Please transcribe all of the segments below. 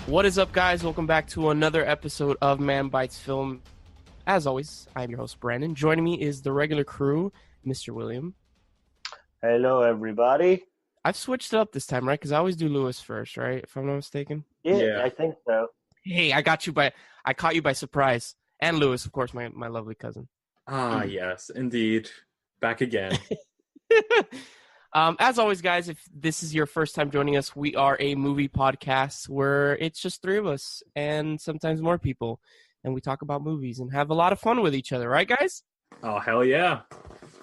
What is up, guys? Welcome back to another episode of Man Bites Film. As always, I'm your host, Brandon. Joining me is the regular crew, Mr. William. Hello, everybody. I've switched it up this time, right? Because I always do Lewis first, right? If I'm not mistaken. Yeah, I think so. Hey, I caught you by surprise. And Lewis, of course, my lovely cousin. Yes, indeed. Back again. As always, guys, if this is your first time joining us, we are a movie podcast where it's just three of us and sometimes more people. And we talk about movies and have a lot of fun with each other. Right, guys? Oh, hell yeah.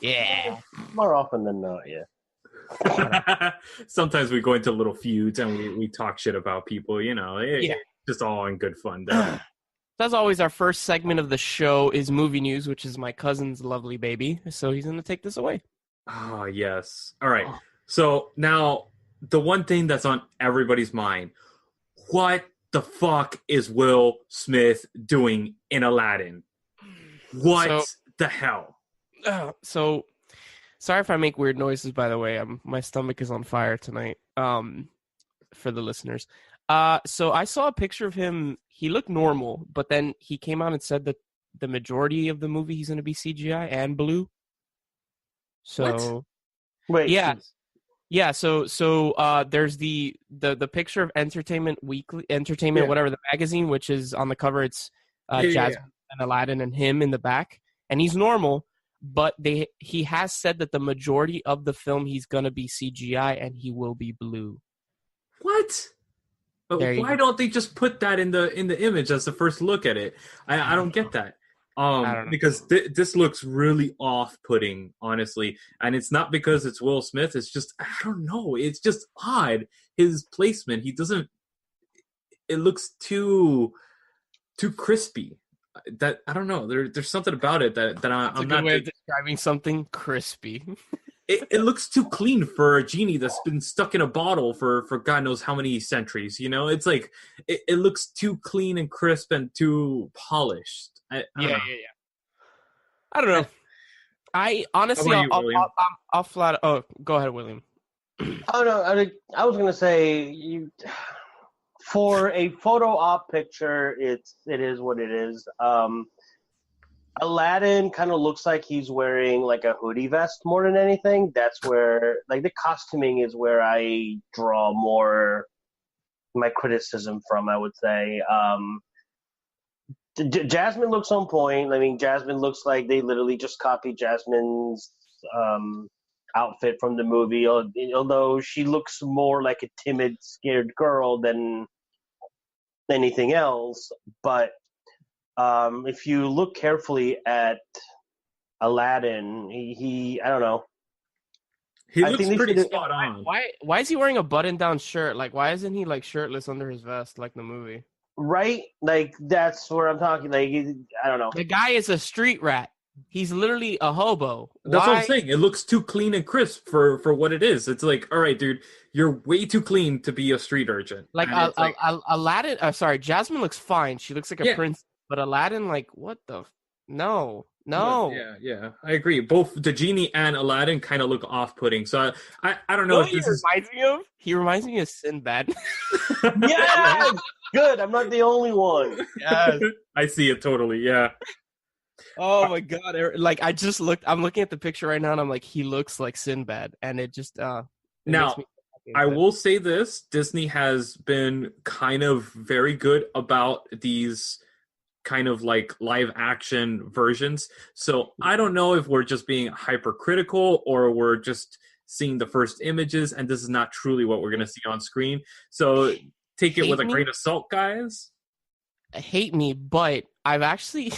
Yeah. More often than not, yeah. Sometimes we go into little feuds and we talk shit about people, you know. It's just all in good fun, though. As always, our first segment of the show is movie news, which is my cousin's lovely baby. So he's going to take this away. Oh, yes. All right. So now, the one thing that's on everybody's mind, what the fuck is Will Smith doing in Aladdin? What the hell? So, sorry if I make weird noises, by the way. My stomach is on fire tonight, for the listeners. So I saw a picture of him. He looked normal, but then he came out and said that the majority of the movie he's going to be CGI and blue. So, what? Wait, yeah. So there's the picture of Entertainment Weekly, whatever, the magazine, which is on the cover. It's Jasmine and Aladdin and him in the back, and he's normal. But he has said that the majority of the film he's going to be CGI and he will be blue. What? Why don't they just put that in the image as the first look at it? I don't get that. Because this looks really off-putting, honestly, and it's not because it's Will Smith. It's just, I don't know. It's just odd. His placement. He doesn't. It looks too crispy. That I don't know. There's something about it that I'm not. Way of describing something crispy. It looks too clean for a genie that's been stuck in a bottle for God knows how many centuries. You know, it's like it looks too clean and crisp and too polished. Yeah. I don't know. I honestly, I'll flat. Oh, go ahead, William. Oh no, I was gonna say for a photo op picture, it is what it is. Aladdin kind of looks like he's wearing like a hoodie vest more than anything. That's where like the costuming is where I draw more my criticism from, I would say. Jasmine looks on point. I mean, Jasmine looks like they literally just copied Jasmine's outfit from the movie, although she looks more like a timid, scared girl than anything else. But if you look carefully at Aladdin, he I don't know. He looks pretty spot on. Why is he wearing a button-down shirt? Like, why isn't he like shirtless under his vest like the movie? Right? Like, that's where I'm talking. Like, I don't know. The guy is a street rat. He's literally a hobo. That's what I'm saying. It looks too clean and crisp for what it is. It's like, all right, dude, you're way too clean to be a street urchin. Like, Aladdin, Jasmine looks fine. She looks like a prince. But Aladdin, like, what the? No. Yeah. I agree. Both the genie and Aladdin kind of look off-putting. So I don't know. He reminds me of Sinbad. Yeah, good. I'm not the only one. Yes. I see it totally. Yeah. Oh my God! Like I'm looking at the picture right now, and I'm like, he looks like Sinbad, and it just now. I will say this: Disney has been kind of very good about these kind of like live action versions. So I don't know if we're just being hypercritical or we're just seeing the first images and this is not truly what we're going to see on screen. So take it with a grain of salt, guys. Hate me, but I've actually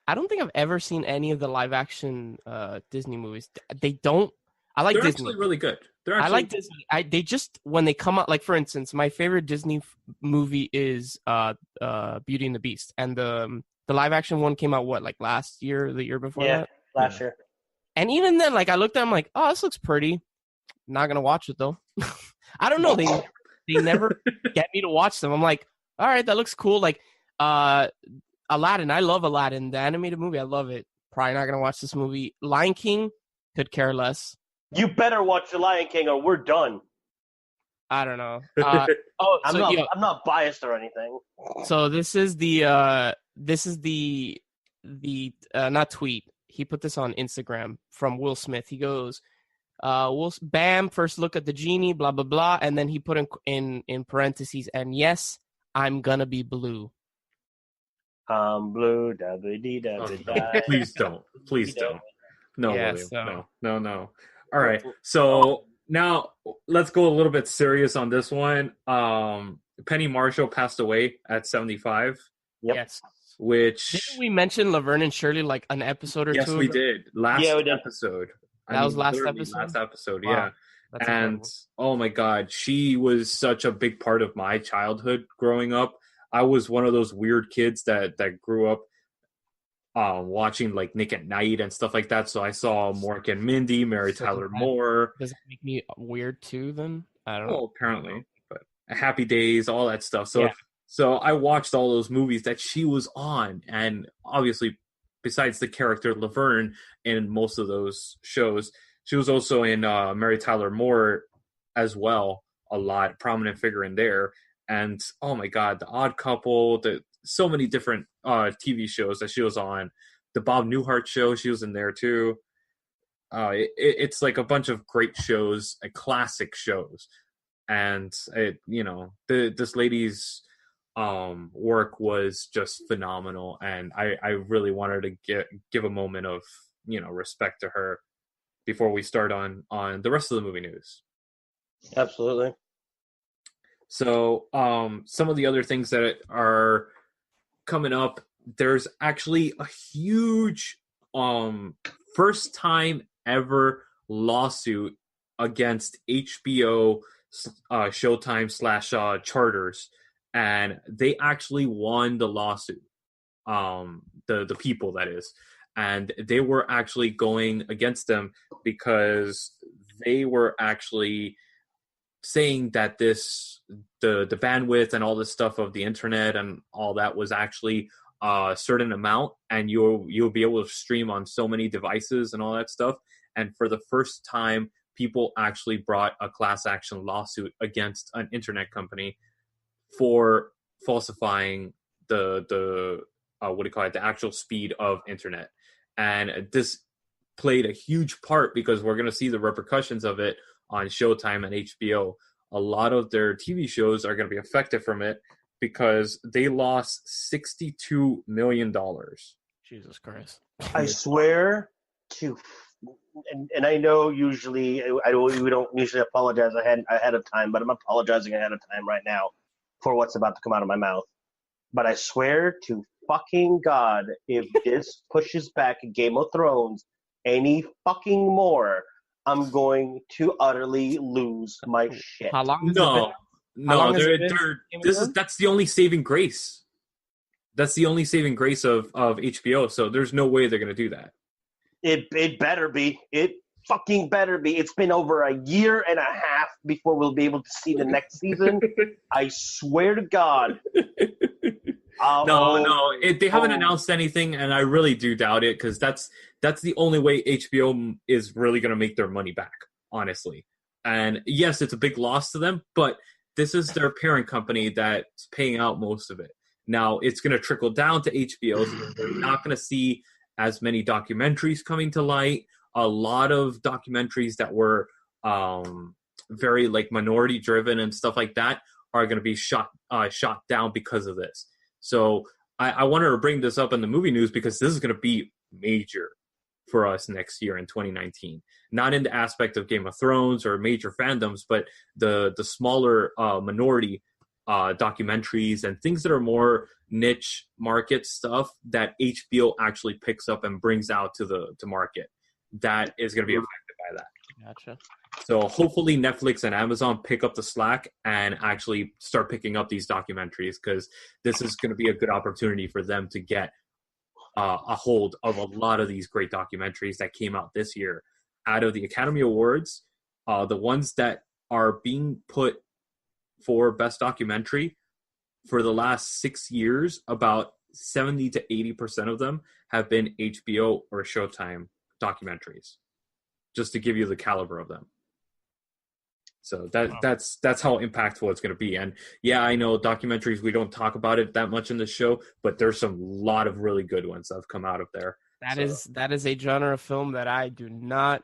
I don't think I've ever seen any of the live action Disney movies. They're Disney. Actually really good. I like Disney. They just, when they come out, like for instance, my favorite Disney movie is Beauty and the Beast, and the live action one came out like last year, or the year before that? Last year. And even then, like I looked at them like, oh, this looks pretty. Not gonna watch it though. I don't know. They never get me to watch them. I'm like, all right, that looks cool. Like Aladdin, I love Aladdin, the animated movie. I love it. Probably not gonna watch this movie. Lion King, could care less. You better watch The Lion King or we're done. I don't know. I'm not biased or anything. So this is the not tweet. He put this on Instagram from Will Smith. He goes, bam, first look at the genie, blah blah blah, and then he put in parentheses, and yes, I'm gonna be blue. Blue, da-ba-dee-da-ba-da. Please don't. No, yeah, William. No. All right. So now let's go a little bit serious on this one. Penny Marshall passed away at 75. Yep. Yes. Which didn't we mention Laverne and Shirley like an episode or two? Yes, we did. Last episode. That was last episode. Last episode, wow. Yeah. That's and incredible. Oh my God, she was such a big part of my childhood growing up. I was one of those weird kids that grew up watching like Nick at Night and stuff like that. So I saw Mork and Mindy, Mary Tyler Moore. Does it make me weird too? Then I don't know. Well, apparently, but Happy Days, all that stuff. So Yeah. So I watched all those movies that she was on, and obviously, besides the character Laverne in most of those shows, she was also in Mary Tyler Moore as well, a lot, prominent figure in there. And oh my God, The Odd Couple, so many different TV shows that she was on. The Bob Newhart Show, she was in there too. It's like a bunch of great shows, classic shows, and this lady's work was just phenomenal, and I really wanted to give a moment of respect to her before we start on the rest of the movie news. Absolutely. So some of the other things that are coming up, there's actually a huge first time ever lawsuit against HBO, Showtime / Charters, and they actually won the lawsuit. The people, that is, and they were actually going against them because they were actually saying that the bandwidth and all this stuff of the internet and all that was actually a certain amount, and you'll be able to stream on so many devices and all that stuff. And for the first time, people actually brought a class action lawsuit against an internet company for falsifying the actual speed of internet. And this played a huge part because we're going to see the repercussions of it on Showtime and HBO. A lot of their TV shows are going to be affected from it because they lost $62 million. Jesus Christ. I swear to, and I know usually we don't usually apologize ahead of time, but I'm apologizing ahead of time right now for what's about to come out of my mouth. But I swear to fucking God, if this pushes back Game of Thrones any fucking more, I'm going to utterly lose my shit. How long has it been? That's the only saving grace. That's the only saving grace of HBO. So there's no way they're going to do that. It better be. It fucking better be. It's been over a year and a half before we'll be able to see the next season. I swear to God. They haven't announced anything, and I really do doubt it because that's the only way HBO is really going to make their money back, honestly. And yes, it's a big loss to them, but this is their parent company that's paying out most of it. Now, it's going to trickle down to HBO, so we're not going to see as many documentaries coming to light. A lot of documentaries that were very like minority driven and stuff like that are going to be shot down because of this. So I wanted to bring this up in the movie news because this is going to be major for us next year in 2019. Not in the aspect of Game of Thrones or major fandoms, but the smaller minority documentaries and things that are more niche market stuff that HBO actually picks up and brings out to market. That is going to be affected by that. Gotcha. So hopefully Netflix and Amazon pick up the slack and actually start picking up these documentaries, because this is going to be a good opportunity for them to get a hold of a lot of these great documentaries that came out this year. Out of the Academy Awards, the ones that are being put for Best Documentary for the last 6 years, about 70 to 80% of them have been HBO or Showtime documentaries, just to give you the caliber of them. So that's how impactful it's going to be. And yeah, I know documentaries, we don't talk about it that much in the show, but there's some lot of really good ones that have come out of there. That is a genre of film that I do not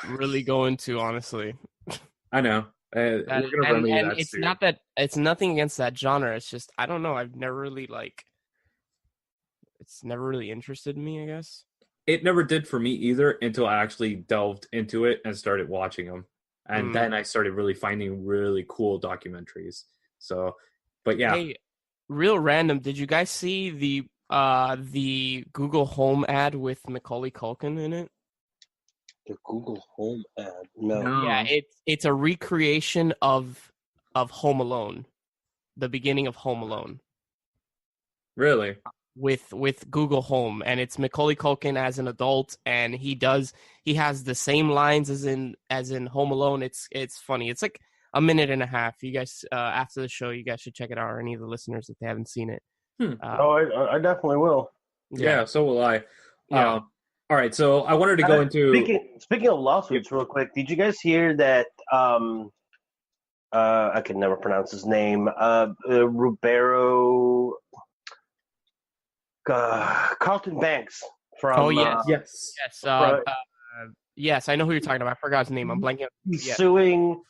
really go into, honestly. I know. We're gonna remedy that it's soon. not that it's nothing against that genre. It's just I don't know. I've never really it's never really interested me, I guess. It never did for me either until I actually delved into it and started watching them. And then I started really finding really cool documentaries. So, but yeah. Hey, real random. Did you guys see the Google Home ad with Macaulay Culkin in it? The Google Home ad? No. Yeah, it's a recreation of Home Alone, the beginning of Home Alone. Really? With Google Home, and it's Macaulay Culkin as an adult, and he has the same lines as in Home Alone. It's funny. It's like a minute and a half. You guys, after the show, you guys should check it out, or any of the listeners if they haven't seen it. I definitely will. Yeah, so will I. Yeah. All right, so I wanted to go into speaking of lawsuits, real quick. Did you guys hear that? I can never pronounce his name. Rubero. Carlton Banks from. Oh yes, yes. Yes, I know who you're talking about. I forgot his name. I'm blanking. He's suing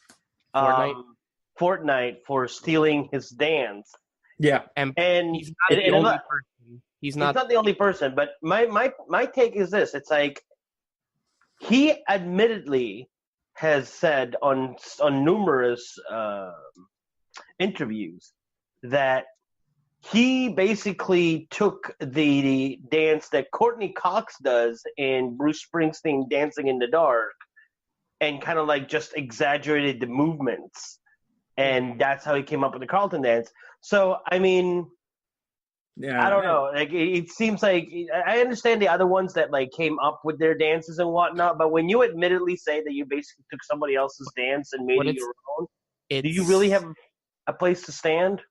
Fortnite for stealing his dance. Yeah, and he's not the only person. He's not the only person. But my take is this: it's like he admittedly has said on numerous interviews that he basically took the dance that Courtney Cox does in Bruce Springsteen Dancing in the Dark and kind of like just exaggerated the movements. And that's how he came up with the Carlton dance. So, I mean, I don't know. Like, it seems like I understand the other ones that like came up with their dances and whatnot, but when you admittedly say that you basically took somebody else's dance and made it your own, do you really have a place to stand?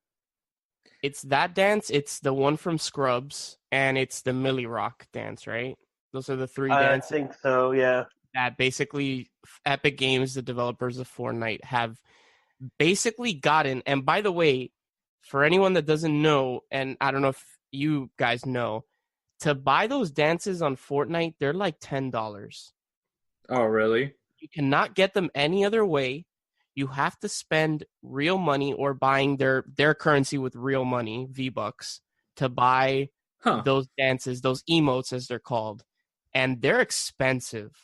It's that dance, it's the one from Scrubs, and it's the Millie Rock dance, right? Those are the three dances. I think so, yeah. That basically Epic Games, the developers of Fortnite, have basically gotten. And by the way, for anyone that doesn't know, and I don't know if you guys know, to buy those dances on Fortnite, they're like $10. Oh, really? You cannot get them any other way. You have to spend real money or buying their currency with real money, V-Bucks, to buy those dances, those emotes as they're called. And they're expensive.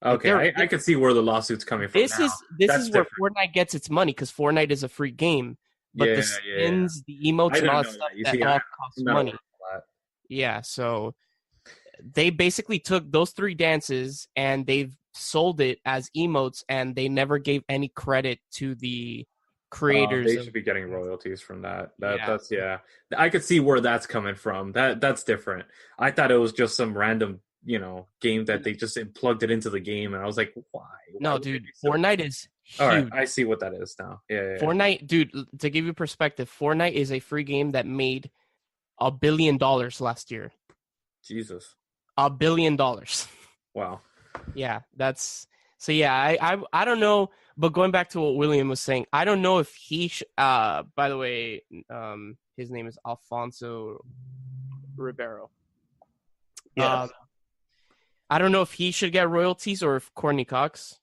Okay, I can see where the lawsuit's coming from. This is where Fortnite gets its money, because Fortnite is a free game. But the skins, the emotes, and all that stuff, that all costs money. Yeah, so they basically took those three dances and they've sold it as emotes, and they never gave any credit to the creators. They should be getting royalties from that. That's I could see where that's coming from. That's different. I thought it was just some random, game that they just plugged it into the game, and I was like, why? No, dude, Fortnite is huge. All right, I see what that is now. Yeah. Fortnite, dude, to give you perspective, Fortnite is a free game that made $1 billion last year. Jesus. $1 billion. Wow. Yeah, that's so. Yeah, I don't know, but going back to what William was saying, I don't know if he. By the way, his name is Alfonso Ribeiro. Yes. I don't know if he should get royalties or if Courtney Cox.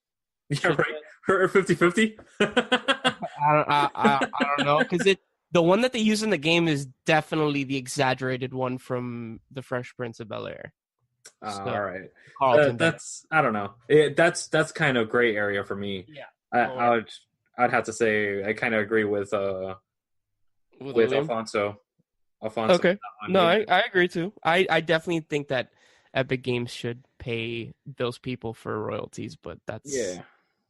Yeah, right. Her 50-50. I don't know, because the one that they use in the game is definitely the exaggerated one from The Fresh Prince of Bel-Air. All right. Carlton, that's I don't know. That's kind of gray area for me. Yeah. I'd have to say I kind of agree with Alfonso. Okay. No, I agree too. I definitely think that Epic Games should pay those people for royalties, but that's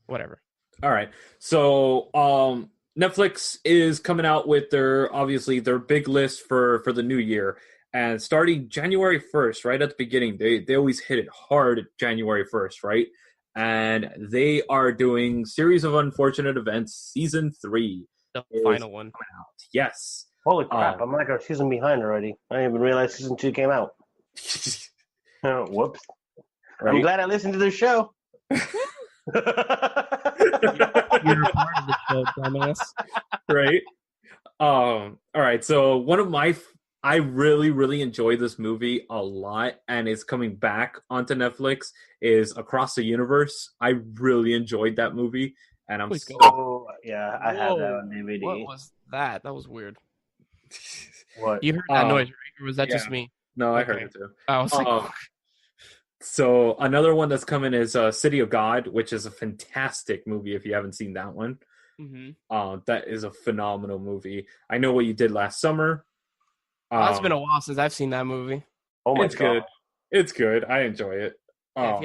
whatever. All right. So Netflix is coming out with their big list for the new year. And starting January 1st, right at the beginning, they always hit it hard January 1st, right? And they are doing Series of Unfortunate Events Season 3. The final one. Coming out. Yes. Holy crap, I'm like a season behind already. I didn't even realize Season 2 came out. Oh, whoops. Right? I'm glad I listened to the show. You're a part of the show, dumbass. Right. All right. So one of my, I really, really enjoy this movie a lot, and it's coming back onto Netflix. Is Across the Universe. I really enjoyed that movie, and I'm so. Oh, yeah, I have that on DVD. What was that? That was weird. What? You heard that noise, right? Or was that just me? No, I heard it too. I was like. So another one that's coming is City of God, which is a fantastic movie if you haven't seen that one. Mm-hmm. That is a phenomenal movie. I Know What You Did Last Summer. It's been a while since I've seen that movie. Oh my God. Good. It's good. I enjoy it. Yeah,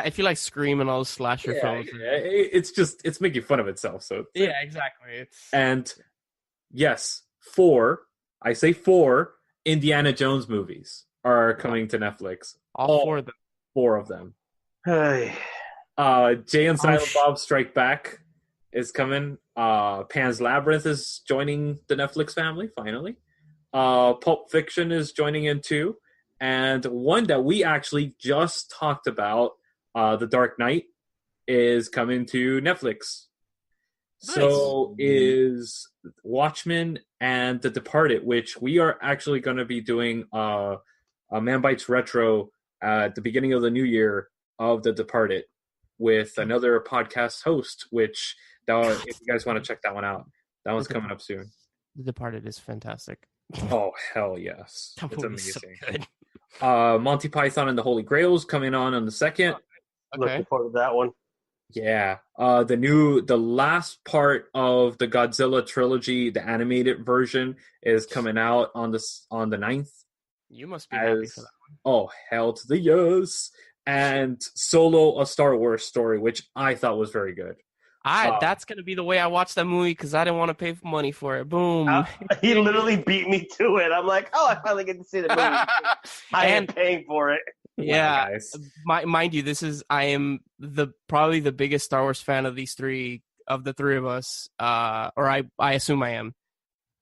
if you like Scream and all those slasher films, it's making fun of itself. So yeah, exactly. And yes, 4 Indiana Jones movies are coming to Netflix. All 4 of them. 4 of them. Hey. Jay and Silent Bob Strike Back is coming. Pan's Labyrinth is joining the Netflix family finally. Pulp Fiction is joining in too. And one that we actually just talked about, The Dark Knight, is coming to Netflix. Nice. So is Watchmen and The Departed, which we are actually going to be doing a Man Bites Retro at the beginning of the new year of The Departed with another podcast host, which if you guys want to check that one out, that one's coming up soon. The Departed is fantastic. Oh, hell yes. It's amazing. So good. Monty Python and the Holy Grail is coming on the 2nd. Okay. Looking forward to that one. Yeah. The last part of the Godzilla trilogy, the animated version, is coming out on the 9th. You must be happy for that one. Oh, hell to the yes. And Solo, A Star Wars Story, which I thought was very good. That's going to be the way I watch that movie because I didn't want to pay money for it. Boom. He literally beat me to it. I'm like, I finally get to see the movie. I am paying for it. Yeah. Wow, mind you, I am probably the biggest Star Wars fan of the three of us. Or I assume I am.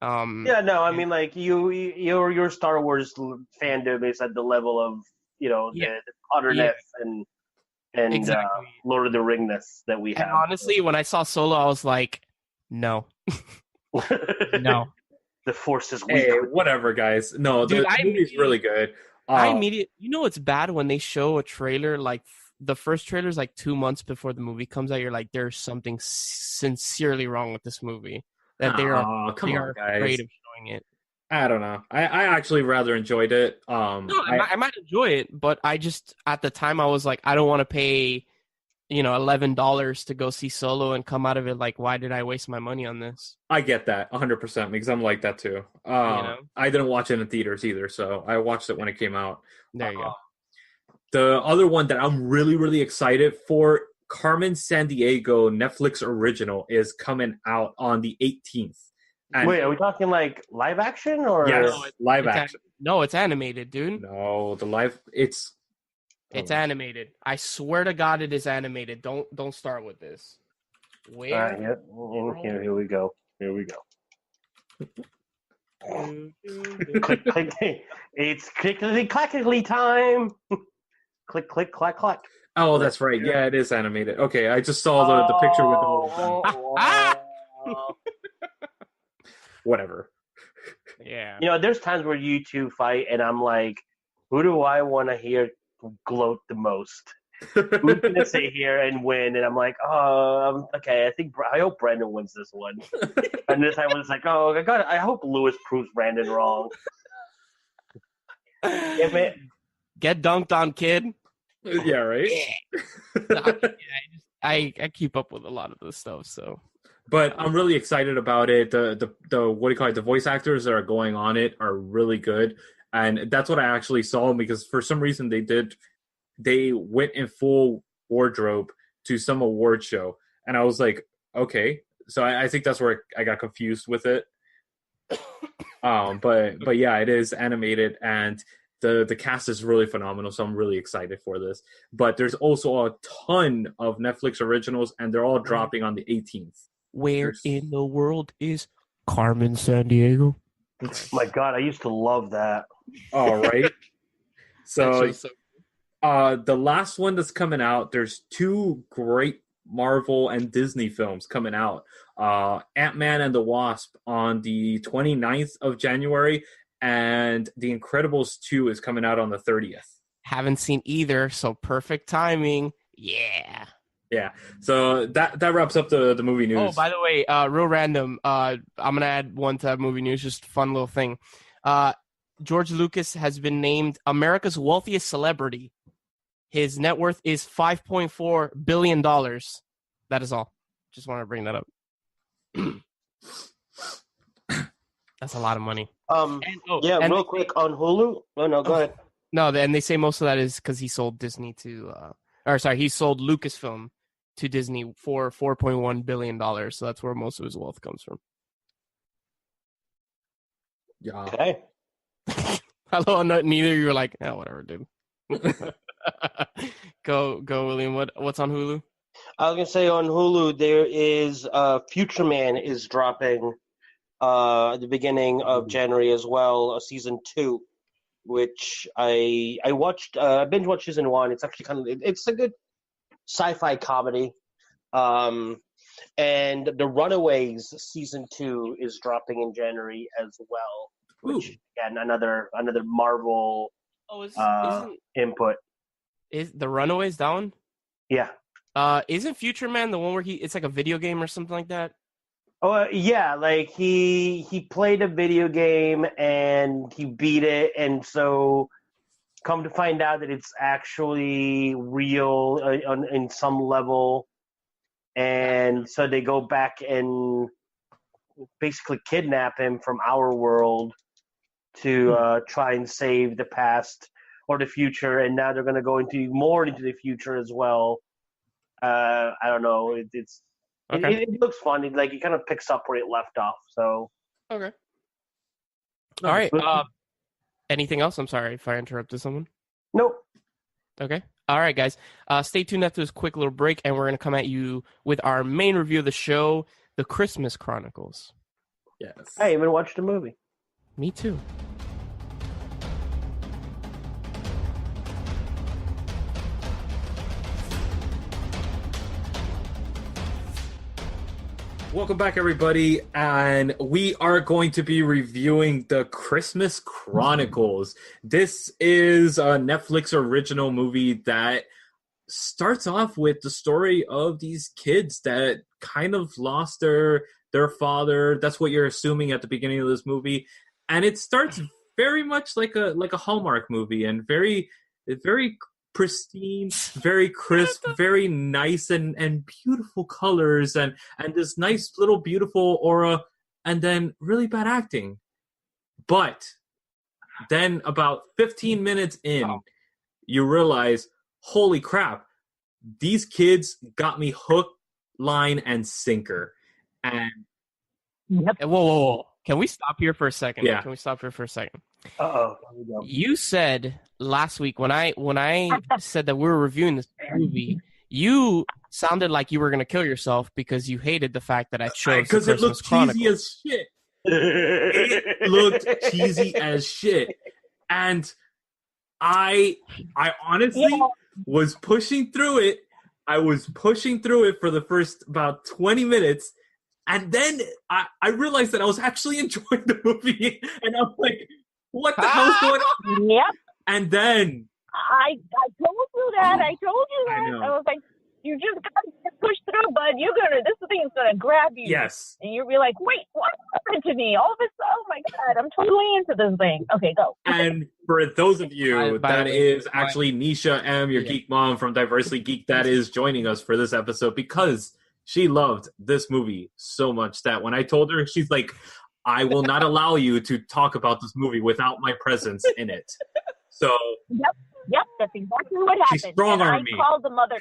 Yeah, no, I mean, like your Star Wars fandom is at the level of the otherness and exactly. Lord of the Ringness that we have. And honestly, when I saw Solo, I was like, no, no. The Force is weak. Hey, whatever, guys. No, the movie's really good. It's bad when they show a trailer like the first trailer is like 2 months before the movie comes out. You're like, there's something sincerely wrong with this movie. That they are afraid of showing it. I don't know. I actually rather enjoyed it. I might enjoy it, but I just at the time I was like, I don't want to pay, $11 to go see Solo and come out of it like, why did I waste my money on this? I get that 100% because I'm like that too. I didn't watch it in theaters either, so I watched it when it came out. There you go. The other one that I'm really, really excited for, Carmen Sandiego Netflix original, is coming out on the 18th. And wait, are we talking like live action or? Yes, live action. No, it's animated, dude. No, it's animated. I swear to God, it is animated. Don't start with this. Where? Here we go. Click, click. It's clickety clackety time. Click, click, clack, clack. Oh, that's right. Yeah, it is animated. Okay, I just saw the picture with the whatever. Yeah. There's times where you two fight, and I'm like, who do I want to hear gloat the most? Who's gonna sit here and win? And I'm like, okay. I hope Brandon wins this one. And this time I was like, oh God, I hope Lewis proves Brandon wrong. Get dunked on, kid. Yeah, right. I keep up with a lot of this stuff, so. But I'm really excited about it. The what do you call it? The voice actors that are going on it are really good, and that's what I actually saw because for some reason they went in full wardrobe to some award show, and I was like, okay. So I think that's where I got confused with it. But yeah, it is animated and the cast is really phenomenal. So I'm really excited for this. But there's also a ton of Netflix originals, and they're all dropping on the 18th. Where in the world is Carmen Sandiego? My God, I used to love that. All right. So the last one that's coming out, there's 2 great Marvel and Disney films coming out. Ant-Man and the Wasp on the 29th of January, and The Incredibles 2 is coming out on the 30th. Haven't seen either, so perfect timing. Yeah. Yeah. So that wraps up the movie news. Oh, by the way, real random. I'm gonna add one to that movie news. Just a fun little thing. George Lucas has been named America's wealthiest celebrity. His net worth is $5.4 billion. That is all. Just want to bring that up. That's a lot of money. Real quick on Hulu. No, go ahead. No, and they say most of that is because he sold Disney to, he sold Lucasfilm to Disney for $4.1 billion. So that's where most of his wealth comes from. Yeah. Okay. Hello, neither of you were like, whatever, dude. Go, William. What's on Hulu? I was gonna say on Hulu there is Future Man is dropping at the beginning of January as well, season 2, which I watched. I binge watched season 1. It's actually it's a good sci-fi comedy. And The Runaways season 2 is dropping in January as well, which again another Marvel input. Is The Runaways that one? Yeah. Isn't Future Man the one where it's like a video game or something like that? Oh yeah, like he played a video game and he beat it, and so come to find out that it's actually real in some level, and so they go back and basically kidnap him from our world to try and save the past or the future, and now they're going to go into the future as well. I don't know. It looks fun. It kind of picks up where it left off. So okay. All right. Anything else? I'm sorry if I interrupted someone. Nope. Okay. All right, guys. Stay tuned after this quick little break, and we're going to come at you with our main review of the show, The Christmas Chronicles. Yes. I even watched the movie. Me too. Welcome back, everybody, and we are going to be reviewing The Christmas Chronicles. This is a Netflix original movie that starts off with the story of these kids that kind of lost their father. That's what you're assuming at the beginning of this movie, and it starts very much like a Hallmark movie, and very pristine, very crisp, very nice and beautiful colors, and this nice little beautiful aura, and then really bad acting. But then about 15 minutes in, you realize, holy crap, these kids got me hook, line, and sinker. And whoa. Can we stop here for a second? Yeah. Can we stop here for a second? Uh-oh. You said last week when I said that we were reviewing this movie, you sounded like you were going to kill yourself because you hated the fact that I chose because it looked cheesy as shit. It looked cheesy as shit, and I honestly was pushing through it. I was pushing through it for the first about 20 minutes. And then I realized that I was actually enjoying the movie, and I'm like, "What the hell's going on?" Yep. And then I told you that. I was like, "You just gotta push through, bud. This thing's gonna grab you." Yes. And you'll be like, "Wait, what happened to me? All of a sudden, oh my god, I'm totally into this thing." Okay, go. And for those of you, that is actually Nisha M, your geek mom from Diversely Geek, that is joining us for this episode because she loved this movie so much that when I told her, she's like, I will not allow you to talk about this movie without my presence in it. So Yep, that's exactly what happened. She strong-armed me. I called the mother,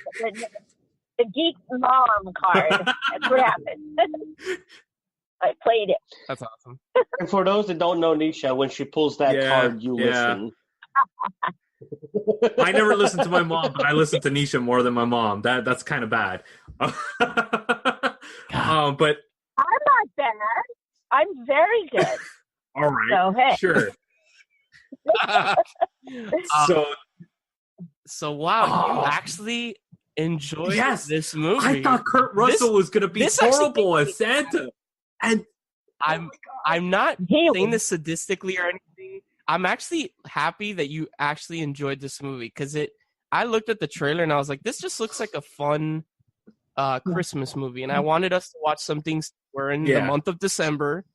the geek mom card. That's what happened. I played it. That's awesome. And for those that don't know Nisha, when she pulls that card, you listen. I never listened to my mom, but I listened to Nisha more than my mom. That's kind of bad. But I'm not bad. I'm very good. All right. So, hey. Sure. So wow, you actually enjoyed this movie. I thought Kurt Russell was going to be horrible as Santa. And I'm not saying this sadistically or anything. I'm actually happy that you actually enjoyed this movie because I looked at the trailer and I was like, this just looks like a fun Christmas movie. And I wanted us to watch some things. We're in the month of December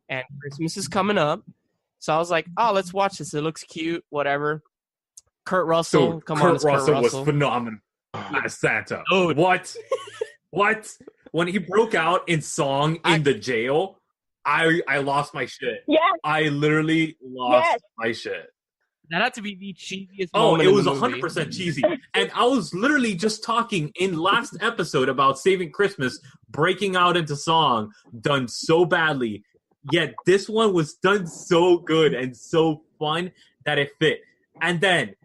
and Christmas is coming up. So I was like, oh, let's watch this. It looks cute, whatever. Kurt Russell. Kurt Russell was phenomenal as Santa. Dude. What? When he broke out in song in the jail, I lost my shit. Yeah. I literally lost my shit. That had to be the cheesiest moment. Oh, it was 100% cheesy. And I was literally just talking in last episode about Saving Christmas, breaking out into song, done so badly. Yet this one was done so good and so fun that it fit. And then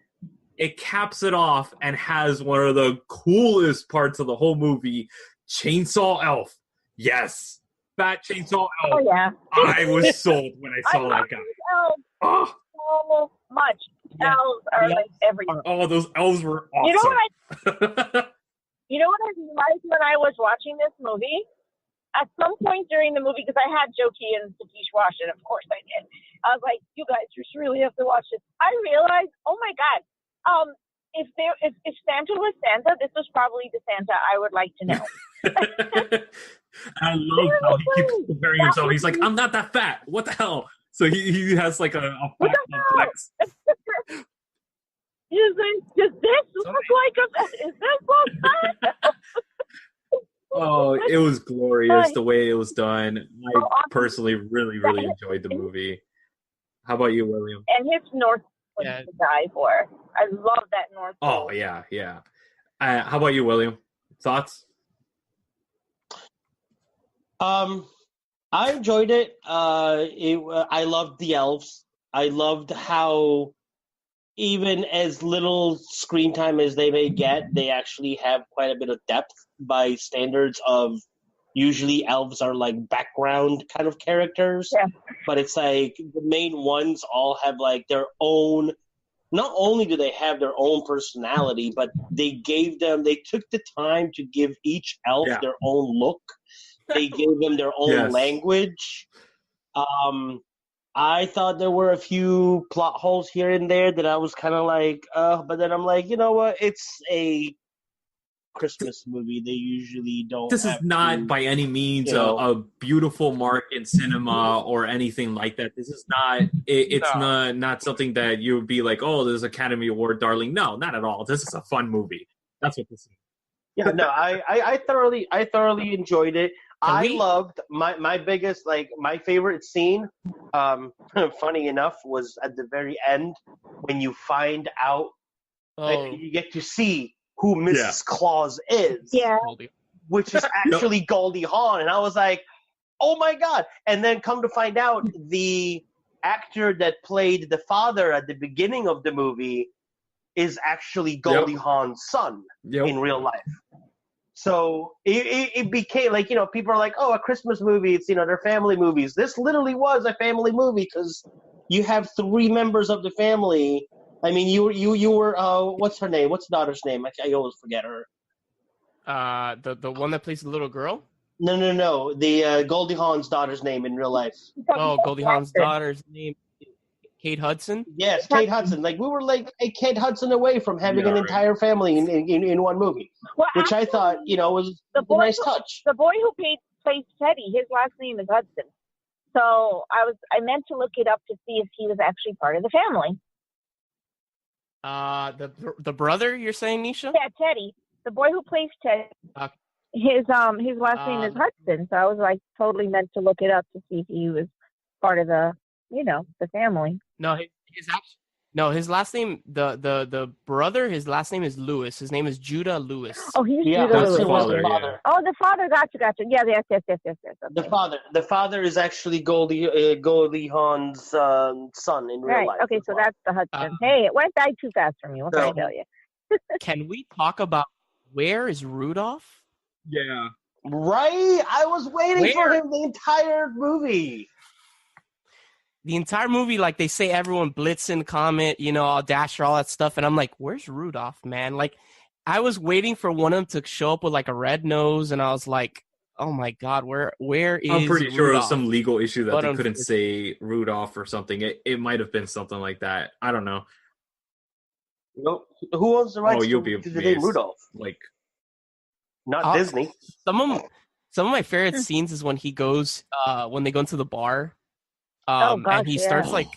it caps it off and has one of the coolest parts of the whole movie, Chainsaw Elf. Yes. Fat Chainsaw Elf. Oh, yeah. I was sold when I saw that guy. Oh. So much. Yeah. Elves are like everything. Oh, those elves were awesome. You know what I realized when I was watching this movie? At some point during the movie, because I had Jokey and Satish watch it, of course I did. I was like, you guys just really have to watch this. I realized, oh my God, if Santa was Santa, this was probably the Santa I would like to know. I love how he keeps comparing himself. He's like, I'm not that fat. What the hell? So he has like a fat complex. Does this look like is this look fat? Oh, it was glorious the way it was done. I personally really, really enjoyed the movie. How about you, William? And his North Pole to die for. I love that North Pole. Oh, yeah. How about you, William? Thoughts? I enjoyed it. I loved the elves. I loved how even as little screen time as they may get, they actually have quite a bit of depth by standards of usually elves are like background kind of characters. Yeah. But it's like the main ones all have like their own, not only do they have their own personality, but they took the time to give each elf their own look. They gave them their own language. I thought there were a few plot holes here and there that I was kind of like, but then I'm like, you know what? It's a Christmas movie. They usually don't. This is not by any means a beautiful mark in cinema or anything like that. This is not. It's not something that you would be like, oh, there's Academy Award darling. No, not at all. This is a fun movie. That's what this is. Yeah, no, I thoroughly enjoyed it. I loved my biggest, like, my favorite scene, funny enough, was at the very end when you find out, you get to see who Mrs. Claus is. Yeah. Which is actually Goldie Hawn. And I was like, oh my God. And then come to find out, the actor that played the father at the beginning of the movie is actually Goldie Hawn's son in real life. So it became like, people are like, oh, a Christmas movie, it's, they're family movies. This literally was a family movie because you have three members of the family. I mean, you were, what's her name? What's the daughter's name? I always forget her. The one that plays the little girl? No. The Goldie Hawn's daughter's name in real life. Oh, Goldie Hawn's daughter's name. Kate Hudson? Yes, Kate Hudson. Like, we were like a Kate Hudson away from having an entire family in one movie, which I thought, was a nice touch. The boy who plays Teddy, his last name is Hudson. So I meant to look it up to see if he was actually part of the family. The brother, you're saying, Nisha? Yeah, Teddy. The boy who plays Teddy. His last name is Hudson. So I was like totally meant to look it up to see if he was part of the family. No, his last name, the brother, his last name is Lewis. His name is Judah Lewis. Oh, he's Judah Lewis. The father, Oh, the father. Gotcha. Yeah, yes. Okay. The father is actually Goldie Hawn's son in real life. Okay, so that's the Hudson. Hey, it went by too fast for me. What can I tell you? Can we talk about where is Rudolph? Yeah. Right? I was waiting for him the entire movie. The entire movie, like, they say everyone Blitzen, Comet, Dasher, all that stuff. And I'm like, where's Rudolph, man? Like, I was waiting for one of them to show up with like a red nose, and I was like, "Oh my god, where is?" I'm pretty sure it was Rudolph? some legal issue that But they couldn't say Rudolph or something. It might have been something like that. I don't know. No, who owns the rights you'll to be the name Rudolph? Like, not Disney. Some of my favorite scenes is when he goes, when they go into the bar, and he starts like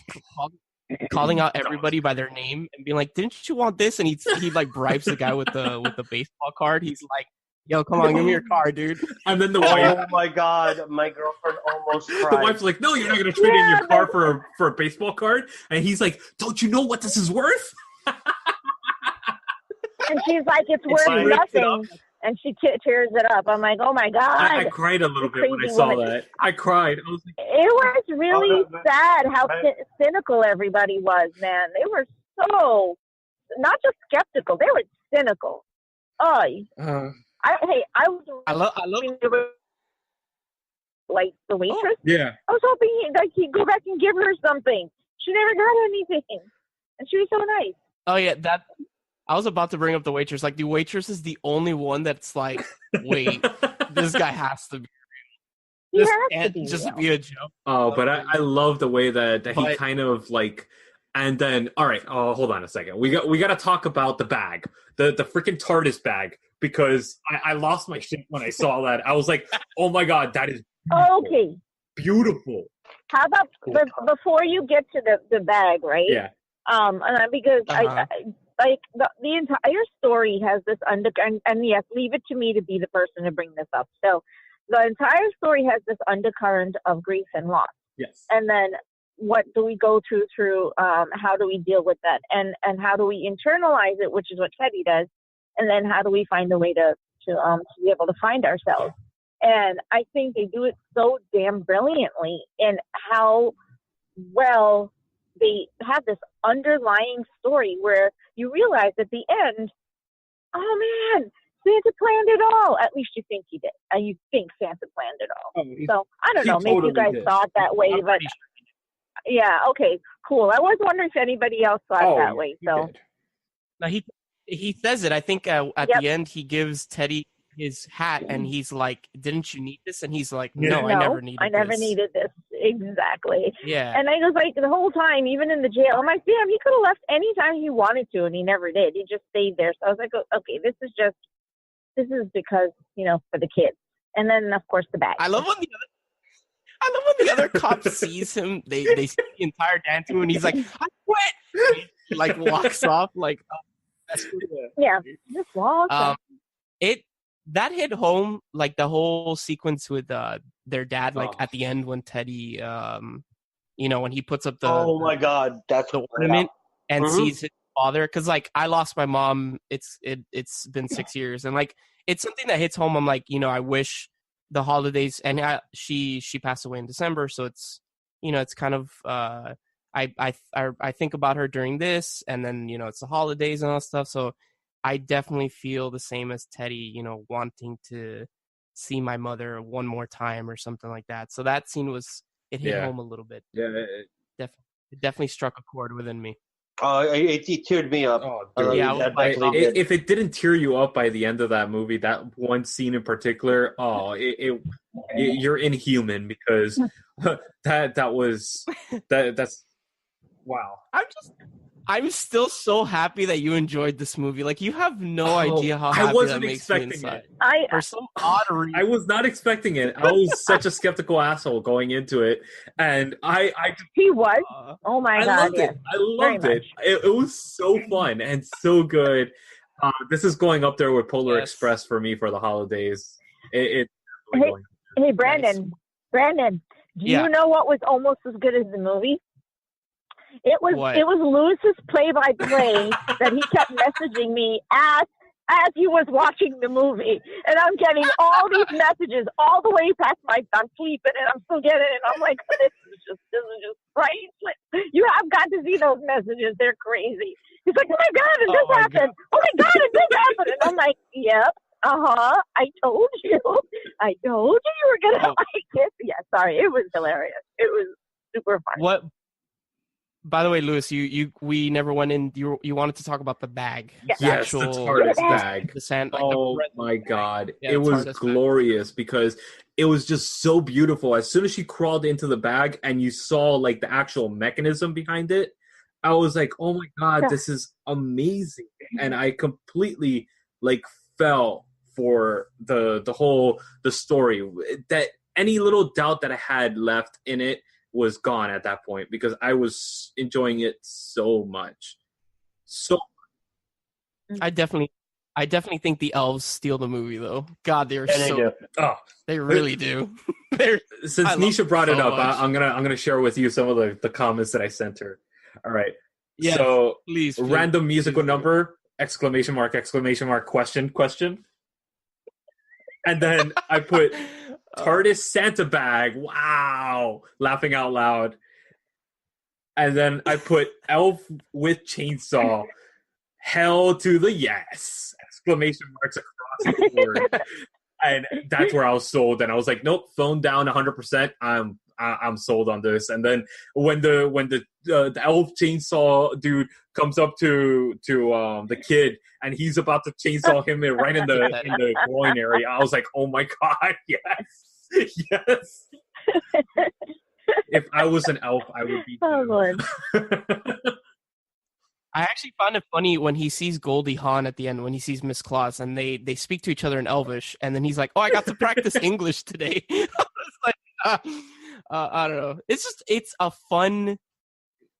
calling out everybody by their name and being like, "Didn't you want this?" And he like bribes the guy with the baseball card. He's like, "Yo, come on, give me your card, dude." And then the wife, oh my god, my girlfriend almost cried. The wife's like, "No, you're not going to trade in your car for a baseball card." And he's like, "Don't you know what this is worth?" And she's like, "It's worth nothing." And she tears it up. I'm like, "Oh my god!" I cried a little bit when I saw that. I cried. I was like, it was really sad how cynical everybody was. Man, they were so not just skeptical; they were cynical. I love like the waitress. Yeah, I was hoping he'd go back and give her something. She never got anything, and she was so nice. Oh yeah, that. I was about to bring up the waitress. Like, the waitress is the only one that's like, wait, this guy has to be real. This can't just be a joke. Oh, but I love the way that he kind of like, and then, all right, hold on a second. We got to talk about the bag, the freaking TARDIS bag, because I lost my shit when I saw that. I was like, oh my god, that is beautiful. Okay. Beautiful. How about before you get to the bag, right? Yeah. Because like the entire story has this and yes, leave it to me to be the person to bring this up. So the entire story has this undercurrent of grief and loss. Yes. And then what do we go through how do we deal with that? And how do we internalize it, which is what Teddy does, and then how do we find a way to be able to find ourselves? And I think they do it so damn brilliantly in how well they have this underlying story where you realize at the end, oh man, Santa planned it all. At least you think he did. And you think Santa planned it all. So I don't know. Maybe you guys saw it that way, but yeah, okay, cool. I was wondering if anybody else saw it that way. So now he says it. I think at the end he gives Teddy his hat and he's like, "Didn't you need this?" And he's like, no, I never needed this. Exactly. Yeah. And I was like, the whole time, even in the jail, I'm like, damn, he could have left anytime he wanted to, and he never did. He just stayed there. So I was like, okay, this is because, for the kids. And then, of course, the bag. I love when the other cop sees him. They see the entire dance move, and he's like, "I quit." He like walks off. Like, that's yeah, just walk. That hit home, like the whole sequence with their dad, like at the end when Teddy, when he puts up the my god, that's the ornament and sees his father, because like I lost my mom. It's been 6 years, and like it's something that hits home. I'm like, I wish the holidays, and she passed away in December, so it's it's kind of I think about her during this, and then it's the holidays and all that stuff, so I definitely feel the same as Teddy, wanting to see my mother one more time or something like that. So that scene hit home a little bit. Yeah, it definitely struck a chord within me. It teared me up. If it didn't tear you up by the end of that movie, that one scene in particular, you're inhuman, because that's wow. I'm still so happy that you enjoyed this movie. Like, you have no idea how happy that makes me inside. For some odd reason. I was not expecting it. I was such a skeptical asshole going into it, and he was. Oh my god! I loved it. It was so fun and so good. This is going up there with Polar Express for me for the holidays. Hey, Brandon. Brandon, do you know what was almost as good as the movie? It was Lewis's play-by-play that he kept messaging me as he was watching the movie, and I'm getting all these messages all the way past I'm sleeping, and I'm still getting it. And I'm like, this is just priceless. You have got to see those messages; they're crazy. He's like, oh my god, and this happened. Oh my god, and this happened. And I'm like, yep, I told you were gonna like it. Yeah, sorry, it was hilarious. It was super fun. By the way, Lewis, we never went in. You wanted to talk about the bag. Yes, the TARDIS bag. The sand. Oh my God, it was glorious because it was just so beautiful. As soon as she crawled into the bag and you saw like the actual mechanism behind it, I was like, oh my God, this is amazing, and I completely like fell for the story. That any little doubt that I had left in it was gone at that point because I was enjoying it so much. I definitely think the elves steal the movie though. God, they're they really do. Since Nisha brought it up, I'm gonna share with you some of the comments that I sent her. All right. Yes, so please, random musical number, ! Question. And then I put TARDIS Santa bag. Wow. Laughing out loud. And then I put elf with chainsaw. Hell to the yes. ! Across the board. And that's where I was sold. And I was like, nope, phone down 100%. I'm sold on this. And then when the elf chainsaw dude comes up to the kid and he's about to chainsaw him right in the groin area, I was like, oh my God, yes. If I was an elf, I would be. Oh Lord. I actually found it funny when he sees Goldie Hawn at the end, when he sees Miss Claus, and they speak to each other in Elvish, and then he's like, "Oh, I got to practice English today." I was like, I don't know. It's a fun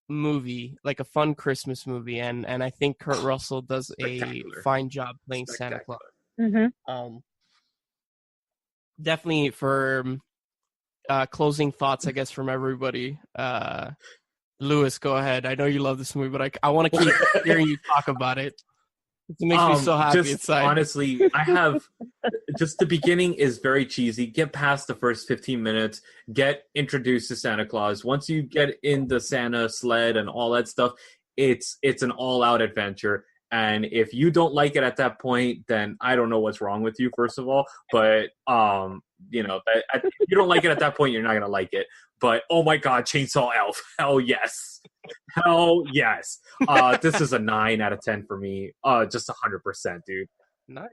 movie, like a fun Christmas movie, and I think Kurt Russell does a fine job playing Santa Claus. Mm-hmm. Definitely for closing thoughts, I guess, from everybody. Lewis, go ahead. I know you love this movie, but I want to keep hearing you talk about it. It makes me so happy inside. Honestly, I have just the beginning is very cheesy. Get past the first 15 minutes. Get introduced to Santa Claus. Once you get in the Santa sled and all that stuff, it's an all-out adventure. And if you don't like it at that point, then I don't know what's wrong with you, first of all. But if you don't like it at that point, you're not gonna like it. But oh my God, Chainsaw Elf! Hell yes, hell yes. This is a 9 out of 10 for me. Just 100%, dude. Nice.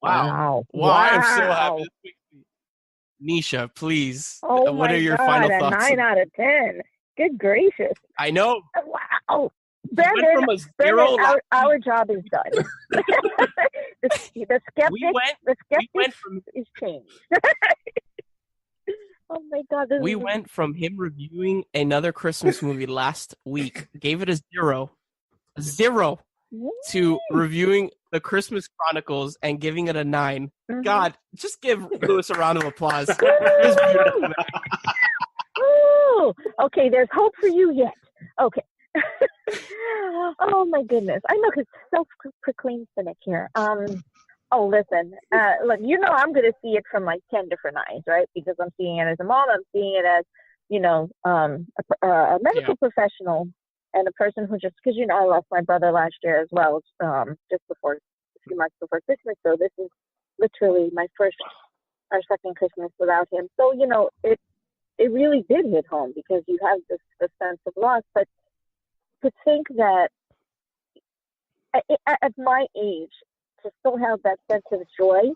Wow. I'm so happy. Nisha, please. Oh what are your God, final thoughts? 9 out of 10. Good gracious. I know. Wow. Brandon, our job is done. the skeptic is changed. Oh my God! We went from him reviewing another Christmas movie last week, gave it a 0, to reviewing the Christmas Chronicles and giving it a 9. Mm-hmm. God, just give Lewis a round of applause. Ooh, okay, there's hope for you yet. Okay. Oh my goodness! I know, because self-proclaimed cynic here. Oh, listen. Look, I'm going to see it from like 10 different eyes, right? Because I'm seeing it as a mom. I'm seeing it as, a medical professional and a person who because I lost my brother last year as well, just a few months before Christmas. So this is literally my first or second Christmas without him. So, it really did hit home because you have this sense of loss. But to think that at my age, to still have that sense of joy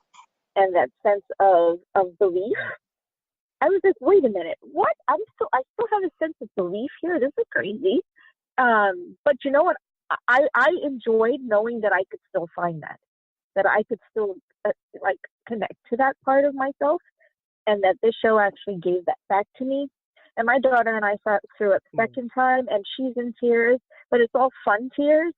and that sense of belief, I was like, wait a minute, what? I still have a sense of belief here. This is crazy. But you know what? I enjoyed knowing that I could still find that I could still connect to that part of myself, and that this show actually gave that back to me. And my daughter and I sat through it the second time, and she's in tears, but it's all fun tears.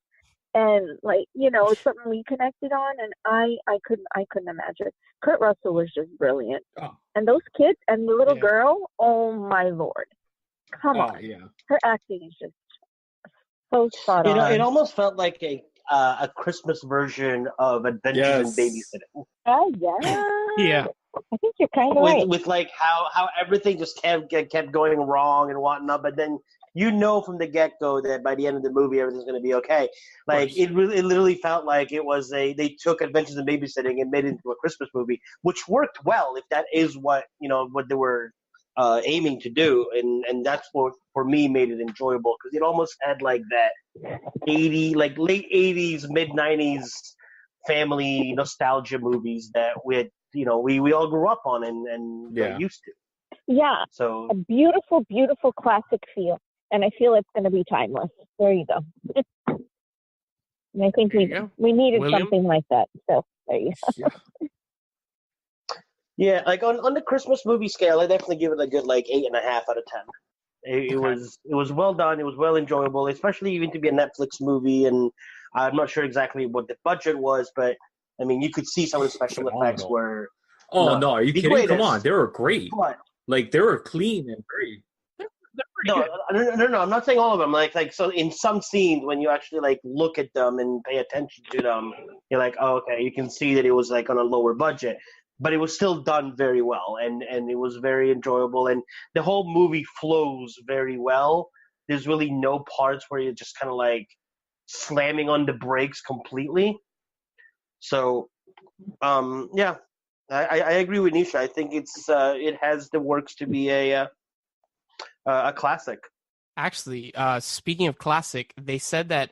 And it's something we connected on, and I couldn't imagine. Kurt Russell was just brilliant, and those kids and the little girl, oh my Lord, come on, her acting is just so spot on. It almost felt like a Christmas version of Adventures in Babysitting. Oh yeah, yeah. I think you're kind of right. With like how everything just kept going wrong and whatnot, but then from the get-go that by the end of the movie everything's going to be okay. Like it literally felt like it was they took Adventures in Babysitting and made it into a Christmas movie, which worked well if that is what what they were aiming to do, and that's what for me made it enjoyable because it almost had like that late 80s, mid 90s family nostalgia movies that we all grew up on and got used to. Yeah. So a beautiful, beautiful classic feel, and I feel it's going to be timeless. There you go. And I think we needed something like that. So there you go. Yeah, like on the Christmas movie scale, I definitely give it a good 8.5 out of 10. It was well done. It was well enjoyable, especially even to be a Netflix movie. And I'm not sure exactly what the budget was, but I mean, you could see some of the special effects were. Oh no! Are you kidding? Greatest. Come on, they were great. But, they were clean and great. No, I'm not saying all of them. Like so, in some scenes when you actually look at them and pay attention to them, you're like, oh, okay, you can see that it was on a lower budget. But it was still done very well, and it was very enjoyable, and the whole movie flows very well. There's really no parts where you're just kind of slamming on the brakes completely. So, yeah, I agree with Nisha. I think it has the works to be a classic. Actually, speaking of classic, they said that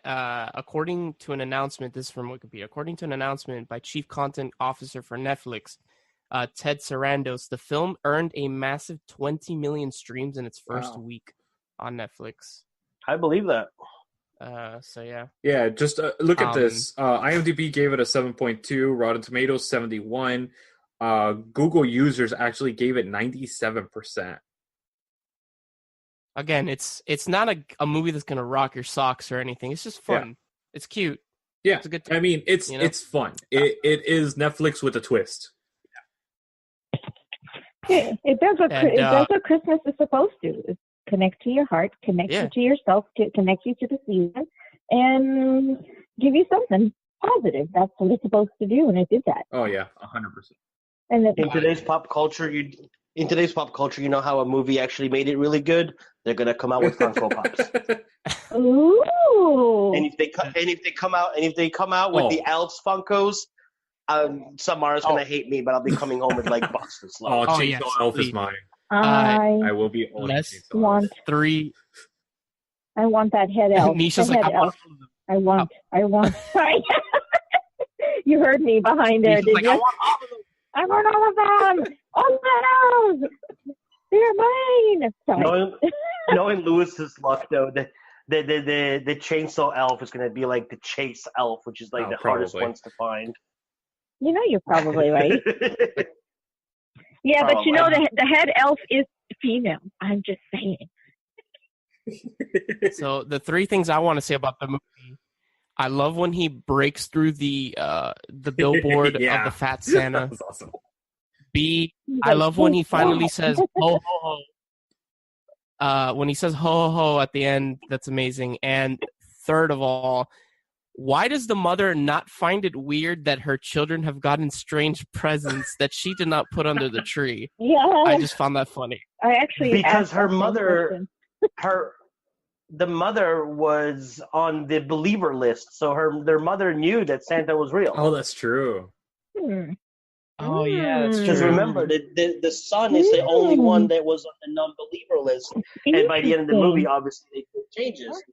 according to an announcement, this is from Wikipedia, according to an announcement by Chief Content Officer for Netflix, Ted Sarandos, the film earned a massive 20 million streams in its first week on Netflix. I believe that. So yeah. Yeah, just look at this. IMDb gave it a 7.2, Rotten Tomatoes 71. Google users actually gave it 97%. Again, it's not a movie that's gonna rock your socks or anything. It's just fun. Yeah. It's cute. Yeah, it's a good time. I mean, it's fun. It is Netflix with a twist. Yeah. It does what Christmas is supposed to. It's connect to your heart, connect you to yourself, connect you to the season, and give you something positive. That's what it's supposed to do, and it did that. Oh yeah, 100%. And in today's pop culture, you know how a movie actually made it really good? They're gonna come out with Funko Pops. Ooh! And if they come out with the Elves Funkos, Samara's gonna hate me, but I'll be coming home with boxes. Chainsaw Elf is mine. I will be want 3. I want that head elf. Nisha's like, I want. Sorry, you heard me behind there. Did you? I want all of them. All of those. They're mine. Sorry. Knowing Lewis's luck, though, the chainsaw elf is going to be like the chase elf, which is the hardest ones to find. You know, you're probably right. Yeah, but the head elf is female. I'm just saying. So the 3 things I want to say about the movie. I love when he breaks through the billboard of the Fat Santa. That's awesome. B, I love when he finally says ho ho ho. When he says ho ho ho at the end, that's amazing. And third of all, why does the mother not find it weird that her children have gotten strange presents that she did not put under the tree? Yeah, I just found that funny. I actually because her mother, the mother was on the believer list, so their mother knew that Santa was real. Oh, that's true. Oh yeah, that's true. Because remember, the son is the only one that was on the non-believer list, and by the end of the movie, obviously they did changes.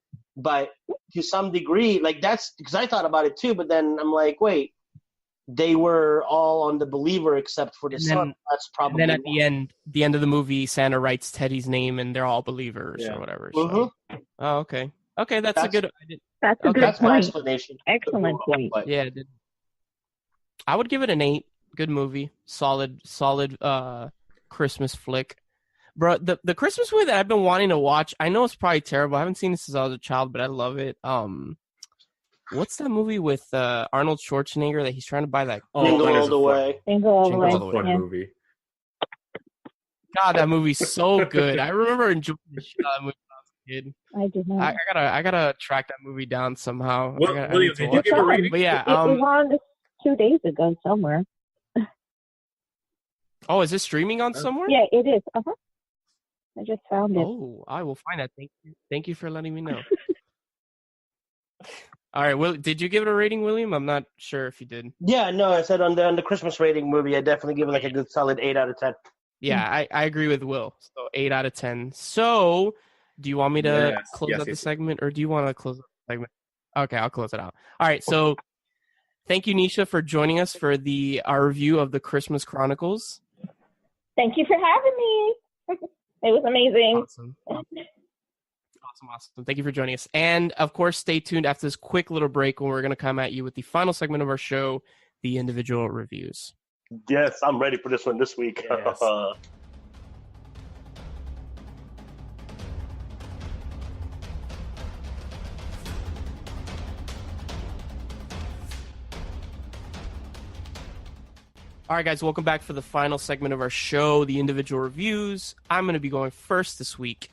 But to some degree, that's because I thought about it too. But then I'm like, wait, they were all on the believer except for the son. That's probably. And then at the end of the movie, Santa writes Teddy's name, and they're all believers or whatever. So. Oh, okay. Okay, that's a good. That's a good that's point. My explanation. Excellent point. Yeah, I would give it an 8. Good movie, solid Christmas flick, bro. The Christmas movie that I've been wanting to watch. I know it's probably terrible. I haven't seen this since I was a child, but I love it. What's that movie with Arnold Schwarzenegger that he's trying to buy that? Jingle All the Way. Jingle All the Way. That's a fun movie. God, that movie's so good. I remember enjoying the shit out of that movie when I was a kid. I did not. I gotta track that movie down somehow. William, did you give a rating? But yeah, it was on 2 days ago somewhere. Oh, is it streaming on somewhere? Yeah, it is. I just found it. Oh, I will find that. Thank you for letting me know. All right. Well, did you give it a rating, William? I'm not sure if you did. Yeah, no. I said on the Christmas rating movie, I definitely give it a good solid 8 out of 10. Yeah, I agree with Will. So 8 out of 10. So, do you want me to close out the segment, or do you want to close out the segment? Okay, I'll close it out. All right, so thank you, Nisha, for joining us for our review of the Christmas Chronicles. Thank you for having me. It was amazing. Awesome. Thank you for joining us. And, of course, stay tuned after this quick little break when we're going to come at you with the final segment of our show, the individual reviews. Yes, I'm ready for this one this week. Yes. All right, guys, welcome back for the final segment of our show, the individual reviews. I'm going to be going first this week,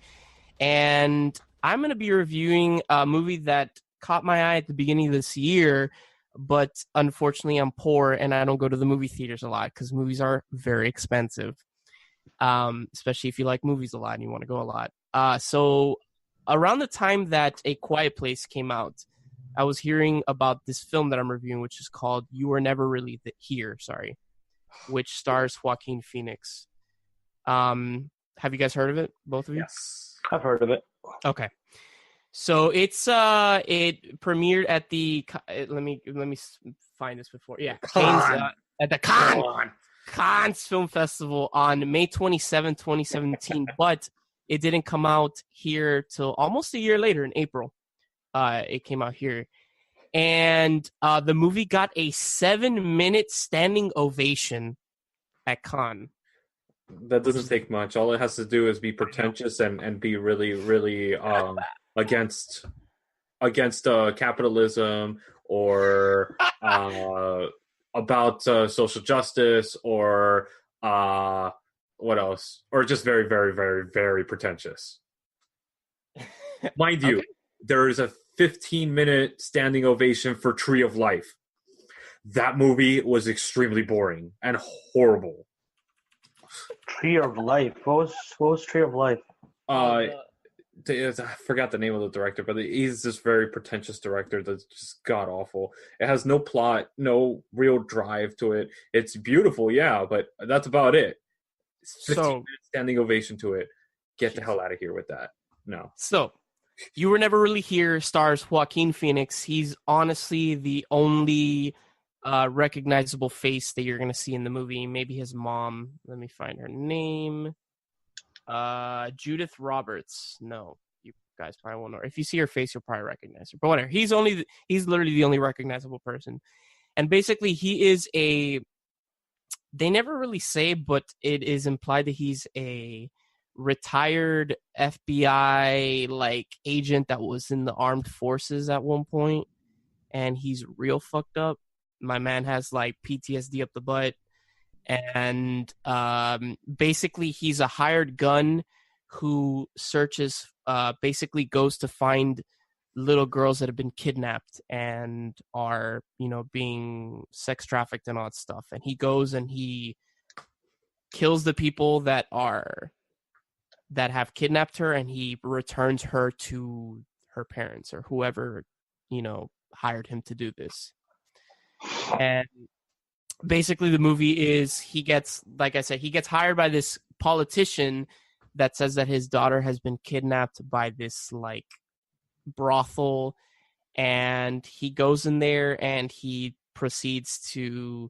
and I'm going to be reviewing a movie that caught my eye at the beginning of this year, but unfortunately I'm poor and I don't go to the movie theaters a lot because movies are very expensive, especially if you like movies a lot and you want to go a lot. So around the time that A Quiet Place came out, I was hearing about this film that I'm reviewing, which is called You Were Never Really Here, which stars Joaquin Phoenix. Have you guys heard of it, both of you? Yes, I've heard of it. Okay, so it premiered at the let me find this before. Yeah, at the Cannes Film Festival on May 27, 2017, but it didn't come out here till almost a year later in April. It came out here. And the movie got a 7-minute standing ovation at Cannes. That doesn't take much. All it has to do is be pretentious and be really, really against capitalism or about social justice or what else? Or just very, very, very, very pretentious. Mind you, there is a 15-minute standing ovation for Tree of Life. That movie was extremely boring and horrible. Tree of Life. What was Tree of Life? I forgot the name of the director, but he's this very pretentious director that's just god awful. It has no plot, no real drive to it. It's beautiful, yeah, but that's about it. 15-minute standing ovation to it. Get the hell out of here with that. No. So, You Were Never Really Here stars Joaquin Phoenix. He's honestly the only recognizable face that you're going to see in the movie. Maybe his mom. Let me find her name. Judith Roberts. No, you guys probably won't know. If you see her face, you'll probably recognize her. But whatever. He's literally the only recognizable person. And basically, he is they never really say, but it is implied that he's a retired FBI agent that was in the armed forces at one point, and he's real fucked up. My man has PTSD up the butt, and basically he's a hired gun who searches, basically goes to find little girls that have been kidnapped and are being sex trafficked and all that stuff, and he goes and he kills the people that have kidnapped her, and he returns her to her parents or whoever, hired him to do this. And basically the movie is he gets hired by this politician that says that his daughter has been kidnapped by this brothel, and he goes in there and he proceeds to,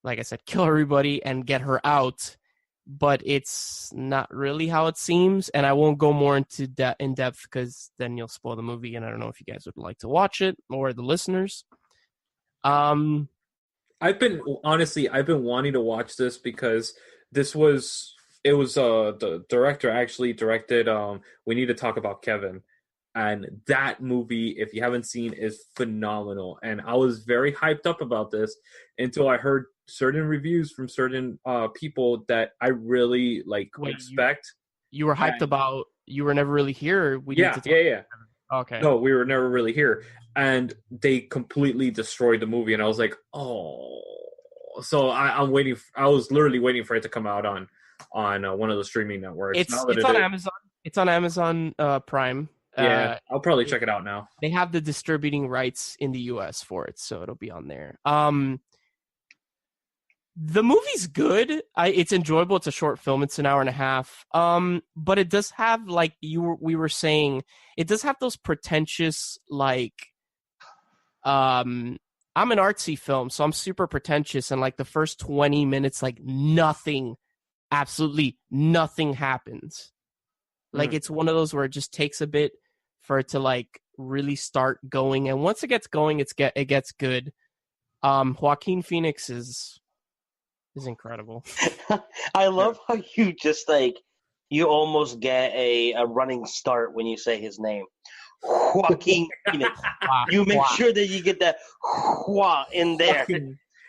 like I said, kill everybody and get her out. But it's not really how it seems, and I won't go more into in depth because then you'll spoil the movie, and I don't know if you guys would like to watch it or the listeners. I've been wanting to watch this because the director actually directed We Need to Talk About Kevin, and that movie, if you haven't seen, is phenomenal. And I was very hyped up about this until I heard certain reviews from certain people that I really respect. You were hyped about You Were Never Really Here? Or Yeah. Okay. No, We Were Never Really Here. And they completely destroyed the movie, and I was like, oh. So I'm waiting. I was literally waiting for it to come out on one of the streaming networks. It's on Amazon. It's on Amazon Prime. Yeah, I'll probably check it out now. They have the distributing rights in the U.S. for it, so it'll be on there. The movie's good. It's enjoyable. It's a short film. It's an hour and a half. But it does have, like we were saying, it does have those pretentious, like, I'm an artsy film, so I'm super pretentious, and like the first 20 minutes, like nothing, absolutely nothing happens. Like it's one of those where it just takes a bit for it to like really start going, and once it gets going, it gets good. Joaquin Phoenix is incredible. I love how you just like you almost get a running start when you say his name. Joaquin Phoenix. You make sure that you get that in there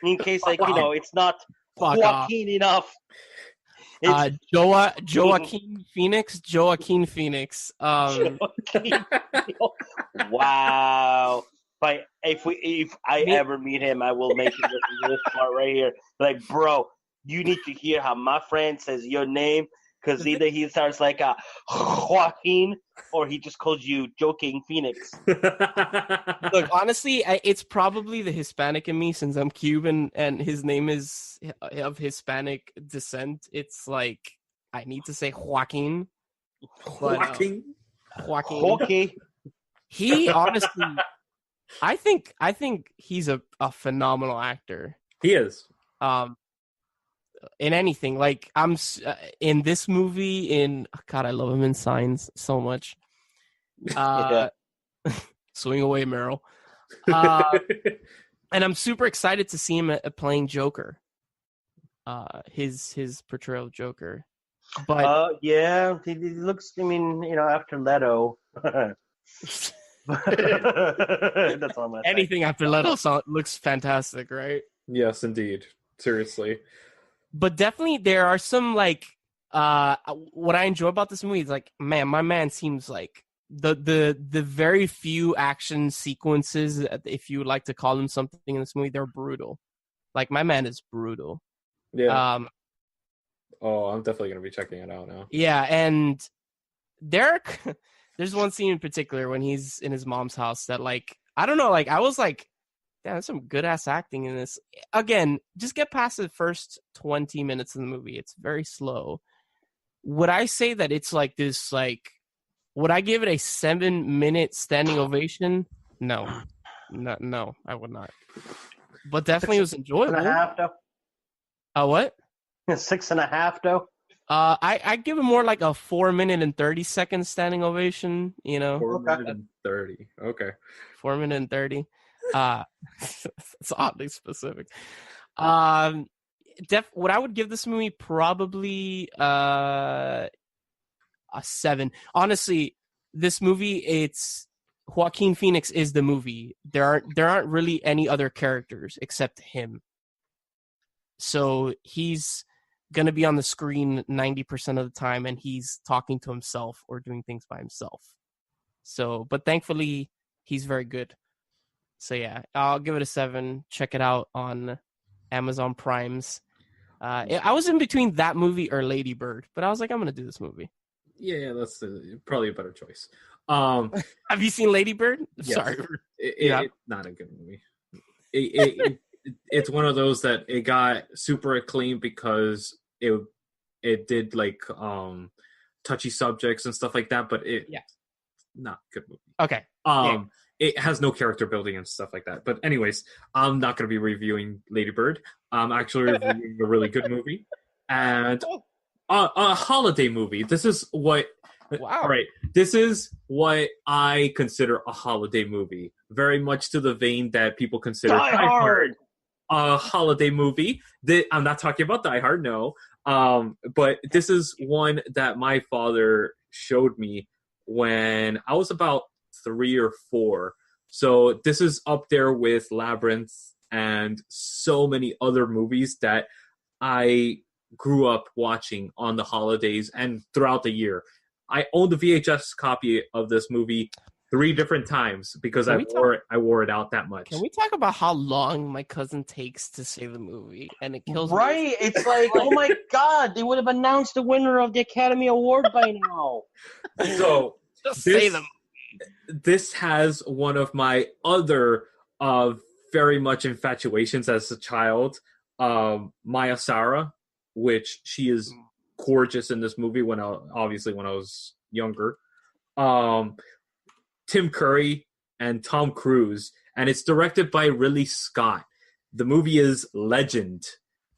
in case, like, it's not Joaquin enough. Joaquin Phoenix. Wow. If I ever meet him, I will make him listen to this part right here. Like, bro, you need to hear how my friend says your name, because either he starts like a Joaquin or he just calls you Joking Phoenix. Look, honestly, it's probably the Hispanic in me, since I'm Cuban and his name is of Hispanic descent. It's like I need to say Joaquin. Joaquin. Joaquin. He honestly, I think he's a phenomenal actor. He is. In anything, like I'm in this movie. God, I love him in Signs so much. Swing Away, Meryl. And I'm super excited to see him playing Joker. His portrayal of Joker. But yeah, he looks. I mean, after Leto. That's all I'm anything after Leto looks fantastic, right? Yes, indeed. Seriously. But definitely there are some, like, what I enjoy about this movie is, like, man, my man seems like the very few action sequences, if you would like to call them something in this movie, they're brutal. Like, my man is brutal. Yeah. I'm definitely going to be checking it out now. Yeah, and there's one scene in particular when he's in his mom's house that, like, I don't know, like, I was like, damn, there's some good-ass acting in this. Again, just get past the first 20 minutes of the movie. It's very slow. Would I say that it's like this, like, would I give it a 7-minute standing ovation? No, I would not. But definitely it was enjoyable. 6.5, though? What? 6.5, though? I give it more like a 4-minute and 30-second standing ovation, 4 minutes and 30. Okay. 4 minutes and 30. It's oddly specific. What I would give this movie, probably a 7. Honestly, this movie, it's Joaquin Phoenix is the movie. There aren't really any other characters except him. So he's gonna be on the screen 90% of the time, and he's talking to himself or doing things by himself. So, but thankfully, he's very good. So yeah, I'll give it a 7. Check it out on Amazon Prime's. I was in between that movie or Lady Bird, but I was like, I'm gonna do this movie. Yeah, that's probably a better choice. Have you seen Lady Bird? Yes. Sorry, it's not a good movie. It's one of those that it got super acclaimed because it did like touchy subjects and stuff like that, but not a good movie. Okay. It has no character building and stuff like that. But anyways, I'm not going to be reviewing Lady Bird. I'm actually reviewing a really good movie and a holiday movie. This is what. Wow. All right. This is what I consider a holiday movie. Very much to the vein that people consider Die Hard a holiday movie. I'm not talking about Die Hard, no. But this is one that my father showed me when I was about 3 or 4. So this is up there with Labyrinth and so many other movies that I grew up watching on the holidays and throughout the year. I own the VHS copy of this movie 3 different times because I wore it out that much. Can we talk about how long my cousin takes to say the movie, and it kills me? Me. It's like, oh my god, they would have announced the winner of the Academy Award by now. So just say them. This has one of my other very much infatuations as a child. Maya Sara, which she is gorgeous in this movie when I was younger. Tim Curry and Tom Cruise, and it's directed by Ridley Scott. The movie is Legend,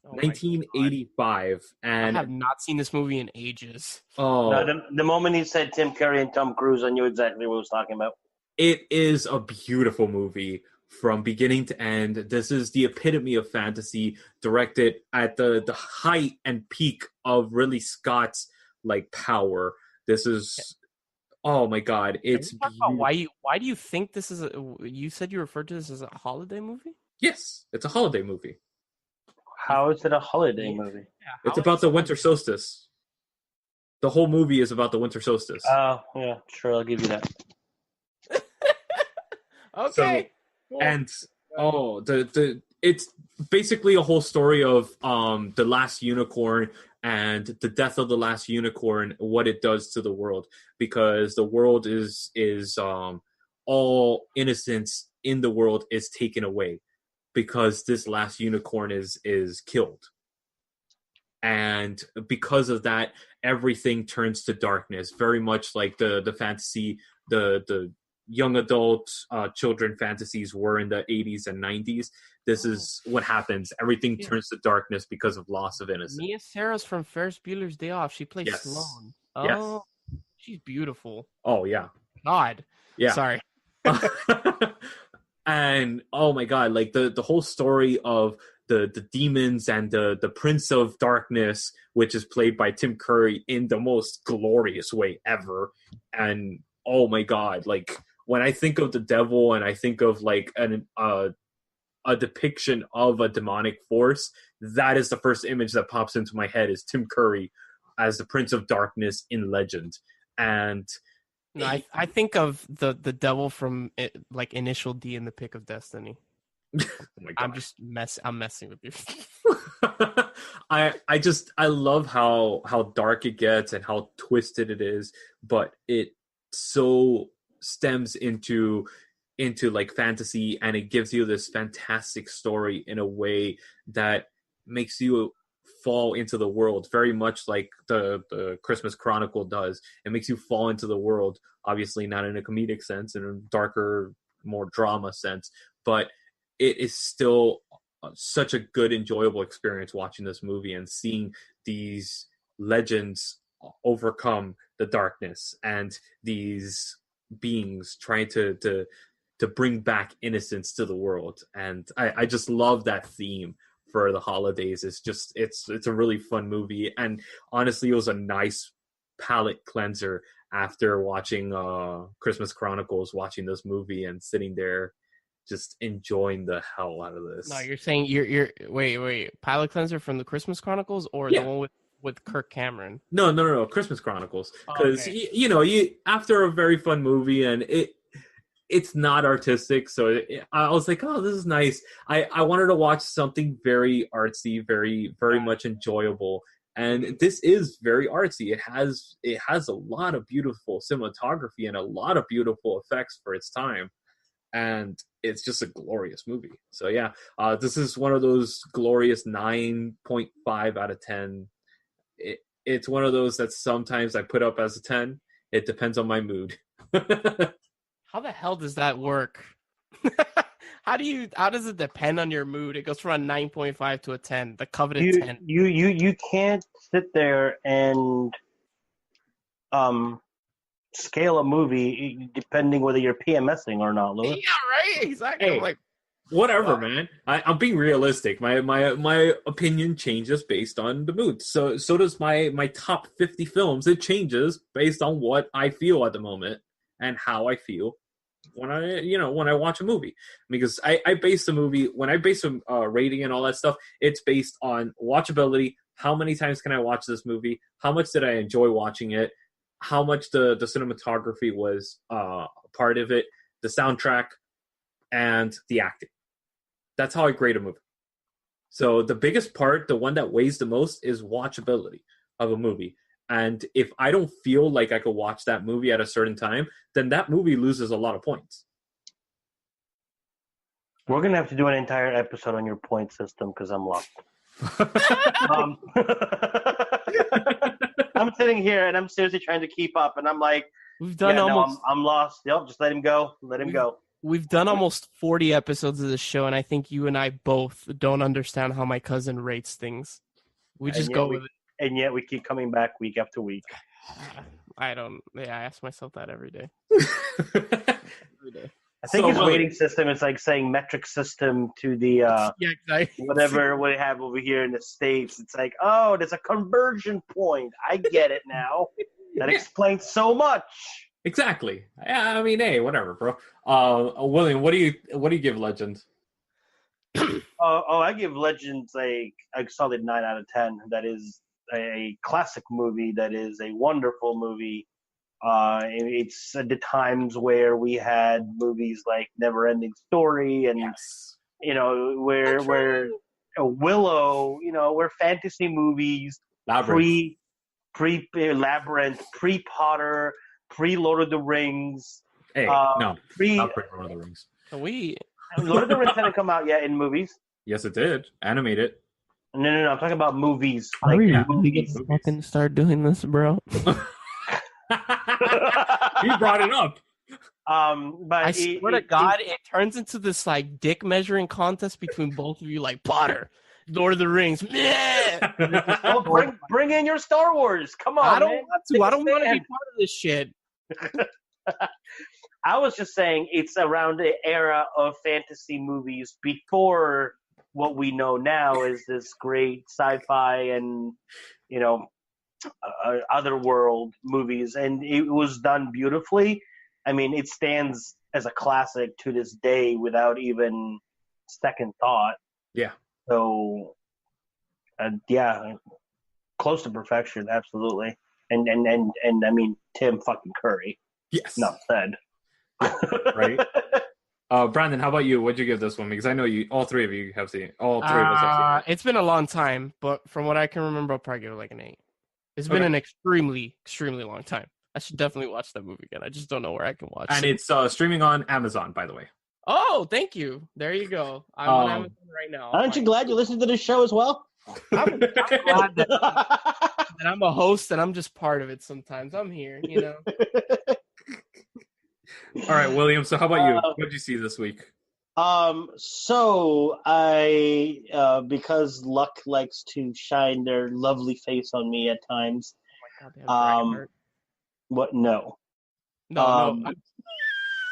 1985, and I have not seen this movie in ages. Oh, no, the moment he said Tim Curry and Tom Cruise, I knew exactly what he was talking about. It is a beautiful movie from beginning to end. This is the epitome of fantasy, directed at the height and peak of Ridley Scott's power. This is, oh my god, it's beautiful. Why do you think this is you said you referred to this as a holiday movie? Yes, it's a holiday movie. How is it a holiday movie? Yeah, it's about the winter solstice. The whole movie is about the winter solstice. Oh, yeah, sure, I'll give you that. Okay. So, and it's basically a whole story of the last unicorn and the death of the last unicorn, what it does to the world, because the world is all innocence in the world is taken away because this last unicorn is killed. And because of that, everything turns to darkness, very much like the fantasy, the young adult children fantasies were in the 80s and 90s. This is what happens. Everything turns to darkness because of loss of innocence. Mia Sara's from Ferris Bueller's Day Off. She plays Sloane. Oh, yes. She's beautiful. Oh, yeah. God. Yeah. Sorry. And, oh my God, the whole story of the demons and the Prince of Darkness, which is played by Tim Curry in the most glorious way ever. And, oh my God, when I think of the devil and I think of a depiction of a demonic force, that is the first image that pops into my head is Tim Curry as the Prince of Darkness in Legend. And no, I think of the devil from Initial D in The Pick of Destiny. Oh my God. I'm messing with you. I love how dark it gets and how twisted it is, but it so stems into fantasy, and it gives you this fantastic story in a way that makes you fall into the world, very much like the Christmas Chronicle does. It makes you fall into the world, obviously not in a comedic sense, in a darker, more drama sense, but it is still such a good, enjoyable experience watching this movie and seeing these legends overcome the darkness and these beings trying to bring back innocence to the world. And I just love that theme for the holidays. It's a really fun movie, and honestly it was a nice palate cleanser after watching Christmas Chronicles, watching this movie and sitting there just enjoying the hell out of this. No, you're saying you're wait, palate cleanser from the Christmas Chronicles or the one with Kirk Cameron? No, Christmas Chronicles, because you after a very fun movie and it's not artistic, so I was like, oh, this is nice. I wanted to watch something very artsy, very much enjoyable, and this is very artsy. It has a lot of beautiful cinematography and a lot of beautiful effects for its time, and it's just a glorious movie. So yeah, this is one of those glorious 9.5 out of 10. It's one of those that sometimes I put up as a 10. It depends on my mood. How the hell does that work? How does it depend on your mood? It goes from a 9.5 to a 10, the coveted 10. You can't sit there and scale a movie depending whether you're PMSing or not, Louis. Yeah, right. Exactly. Hey, I'm like, whatever, man. I'm being realistic. My opinion changes based on the mood. So does my top 50 films. It changes based on what I feel at the moment and how I feel when I watch a movie. Because I base the movie, when I base a rating and all that stuff, it's based on watchability. How many times can I watch this movie? How much did I enjoy watching it? How much the cinematography was part of it, the soundtrack, and the acting. That's how I grade a movie. So the biggest part, the one that weighs the most, is watchability of a movie. And if I don't feel like I could watch that movie at a certain time, then that movie loses a lot of points. We're going to have to do an entire episode on your point system because I'm lost. I'm sitting here and I'm seriously trying to keep up, and I'm like, I'm lost. Yep, just let him go. Let him go. We've done almost 40 episodes of this show, and I think you and I both don't understand how my cousin rates things. We just go with it. And yet we keep coming back week after week. I ask myself that every day. Every day. I think his rating system is like saying metric system to the exactly. Whatever we have over here in the States. It's like, oh, there's a conversion point. I get it now. That explains so much. Exactly. Yeah, I mean, hey, whatever, bro. William, what do you give Legend? I give Legends a solid 9 out of 10. That is a classic movie. That is a wonderful movie. It's at the times where we had movies like Never-Ending Story and where Willow, where fantasy movies pre Labyrinth, pre-Potter, pre-Lord of the Rings. Hey, not pre-Lord of the Rings. Lord of the Rings hadn't come out yet in movies. Yes, it did. Animated. No. I'm talking about movies. Are we really gonna fucking start doing this, bro? He brought it up. But I swear to God, it turns into this like dick measuring contest between both of you, like Potter, Lord of the Rings. Bring in your Star Wars. Come on. I don't want to. I don't want to be part of this shit. I was just saying it's around the era of fantasy movies before what we know now is this great sci-fi and otherworld movies, and it was done beautifully. I mean, it stands as a classic to this day without even second thought. Yeah. So, close to perfection, absolutely. And I mean, Tim fucking Curry. Yes. Enough said. Right. Brandon, how about you? What'd you give this one? Because I know all three of you have seen it. All three of us have seen it. It's been a long time, but from what I can remember, I'll probably give it like an 8. It's been an extremely, extremely long time. I should definitely watch that movie again. I just don't know where I can watch it. And it's streaming on Amazon, by the way. Oh, thank you. There you go. I'm on Amazon right now. Aren't you glad you listened to this show as well? I'm glad that I'm a host and I'm just part of it sometimes. I'm here, All right, William. So how about you? What did you see this week? So I, because luck likes to shine their lovely face on me at times. Oh my God, what? No. No.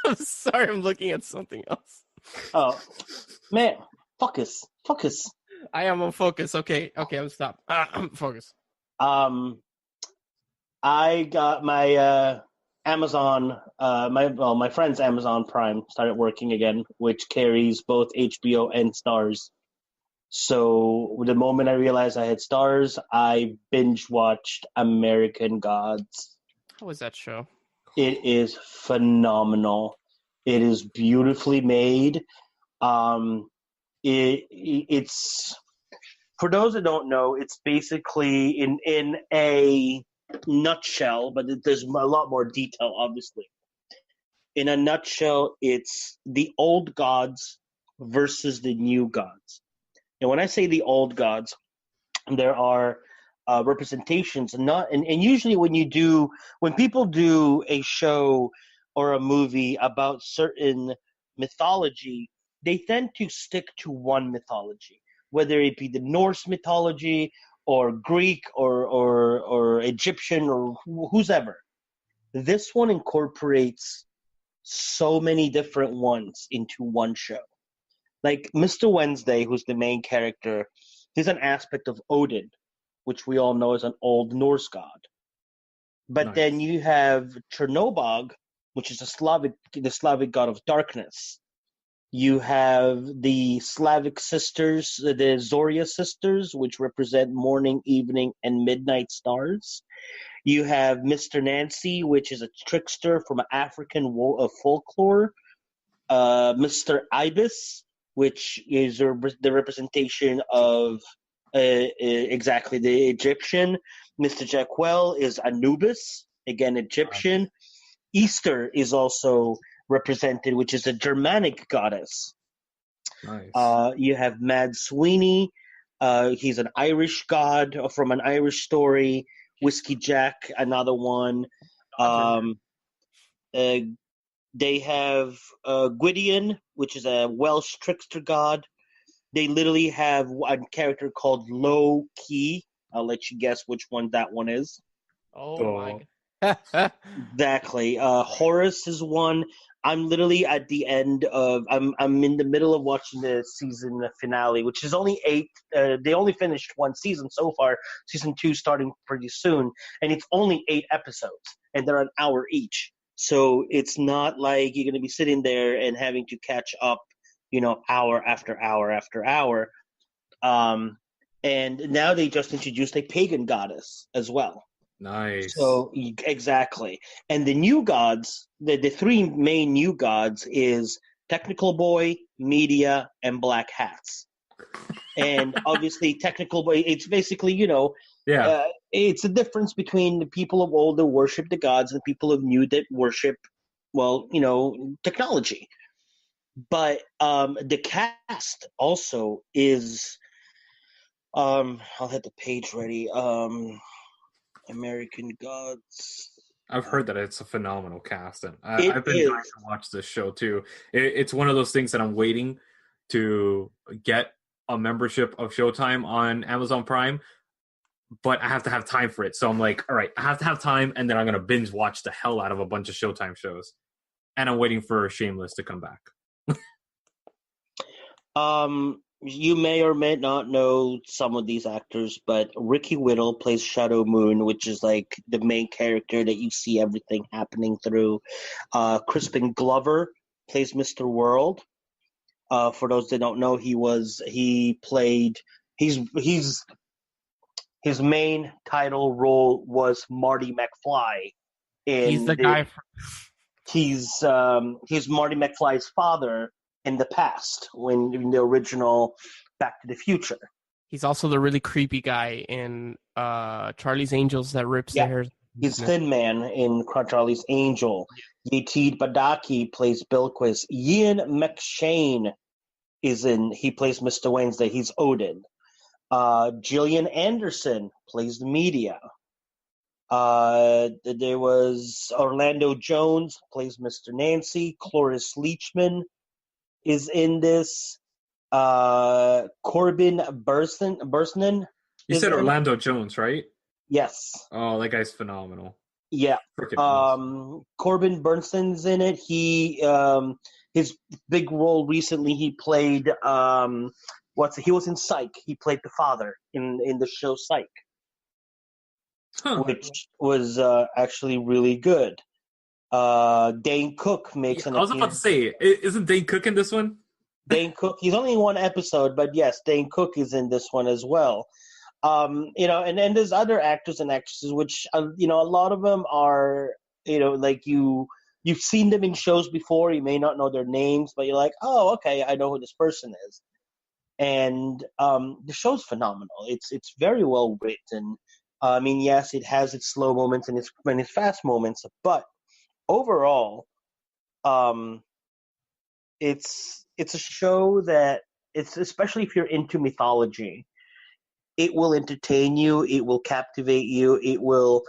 I'm sorry. I'm looking at something else. Oh, man. Focus. I am on focus. Okay. I'm stopped. Focus. I got my, Amazon, my friend's Amazon Prime started working again, which carries both HBO and Stars. So the moment I realized I had Stars, I binge watched American Gods. How was that show? It is phenomenal. It is beautifully made. It's for those that don't know, it's basically in a nutshell, but there's a lot more detail, obviously. In a nutshell, it's the old gods versus the new gods. And when I say the old gods, there are representations, and usually when people do a show or a movie about certain mythology, they tend to stick to one mythology, whether it be the Norse mythology or Greek or Egyptian or whoever. This one incorporates so many different ones into one show. Like Mr. Wednesday, who's the main character, he's an aspect of Odin, which we all know is an old Norse god. But nice. Then you have Chernobog, which is the Slavic god of darkness. You have the Slavic sisters, the Zoria sisters, which represent morning, evening, and midnight stars. You have Mr. Nancy, which is a trickster from African folklore. Mr. Ibis, which is the representation of exactly the Egyptian. Mr. Jacquel is Anubis, again Egyptian. Easter is also represented, which is a Germanic goddess. Nice. You have Mad Sweeney. He's an Irish god from an Irish story. Whiskey Jack, another one. Uh, they have Gwydion, which is a Welsh trickster god. They literally have a character called Low Key. I'll let you guess which one that one is. Oh my god. Exactly. Horus is one. I'm literally at the end of. I'm in the middle of watching the season finale, which is only 8. They only finished one season so far. Season 2 starting pretty soon, and it's only 8 episodes, and they're an hour each. So it's not like you're going to be sitting there and having to catch up, hour after hour after hour. And now they just introduced a pagan goddess as well. Nice. So exactly, and the new gods, the 3 main new gods is Technical Boy, Media, and Black Hats. And obviously, Technical Boy, it's basically it's the difference between the people of old that worship the gods and the people of new that worship, technology. But the cast also is, I'll have the page ready. American Gods. I've heard that it's a phenomenal cast, and I've been trying to watch this show too. It's one of those things that I'm waiting to get a membership of Showtime on Amazon Prime, but I have to have time for it. So I'm like, all right, I have to have time, and then I'm going to binge watch the hell out of a bunch of Showtime shows. And I'm waiting for Shameless to come back. You may or may not know some of these actors, but Ricky Whittle plays Shadow Moon, which is like the main character that you see everything happening through. Crispin Glover plays Mr. World. For those that don't know, his main title role was Marty McFly. He's the guy. He's Marty McFly's father in the past, in the original Back to the Future. He's also the really creepy guy in Charlie's Angels that rips the hairs. He's Thin Man in Charlie's Angel. Yetid Badaki plays Bilquis. Ian McShane he plays Mr. Wednesday. He's Odin. Gillian Anderson plays the Media. There was Orlando Jones plays Mr. Nancy. Cloris Leachman is in this. Corbin Bursnan. You said Orlando Jones, right? Yes. Oh, that guy's phenomenal. Yeah. Corbin Bernstein's in it. He his big role recently, he played he was in Psych. He played the father in the show Psych. Which was actually really good. Dane Cook makes an appearance. I was about to say, isn't Dane Cook in this one? Dane Cook, he's only in one episode, but yes, Dane Cook is in this one as well. And then there's other actors and actresses, which, a lot of them are, like you've seen them in shows before. You may not know their names, but you're like, oh, okay, I know who this person is. And the show's phenomenal. It's very well written. Yes, it has its slow moments and its fast moments, but overall, it's a show that, it's especially if you're into mythology, it will entertain you, it will captivate you, it will.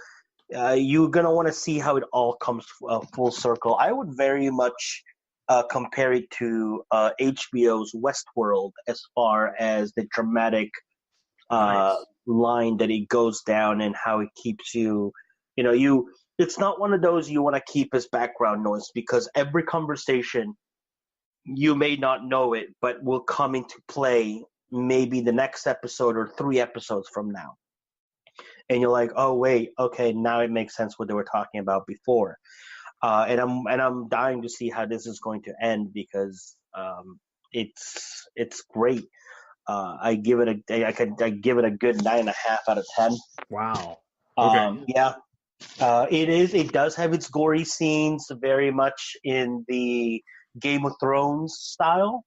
You're gonna want to see how it all comes full circle. I would very much compare it to HBO's Westworld as far as the dramatic line that it goes down and how it keeps you. It's not one of those you want to keep as background noise, because every conversation, you may not know it, but will come into play maybe the next episode or 3 episodes from now. And you're like, oh wait, okay, now it makes sense what they were talking about before. And I'm dying to see how this is going to end, because it's great. I give it a good 9.5 out of 10. Wow. Okay. Yeah. It does have its gory scenes, very much in the Game of Thrones style.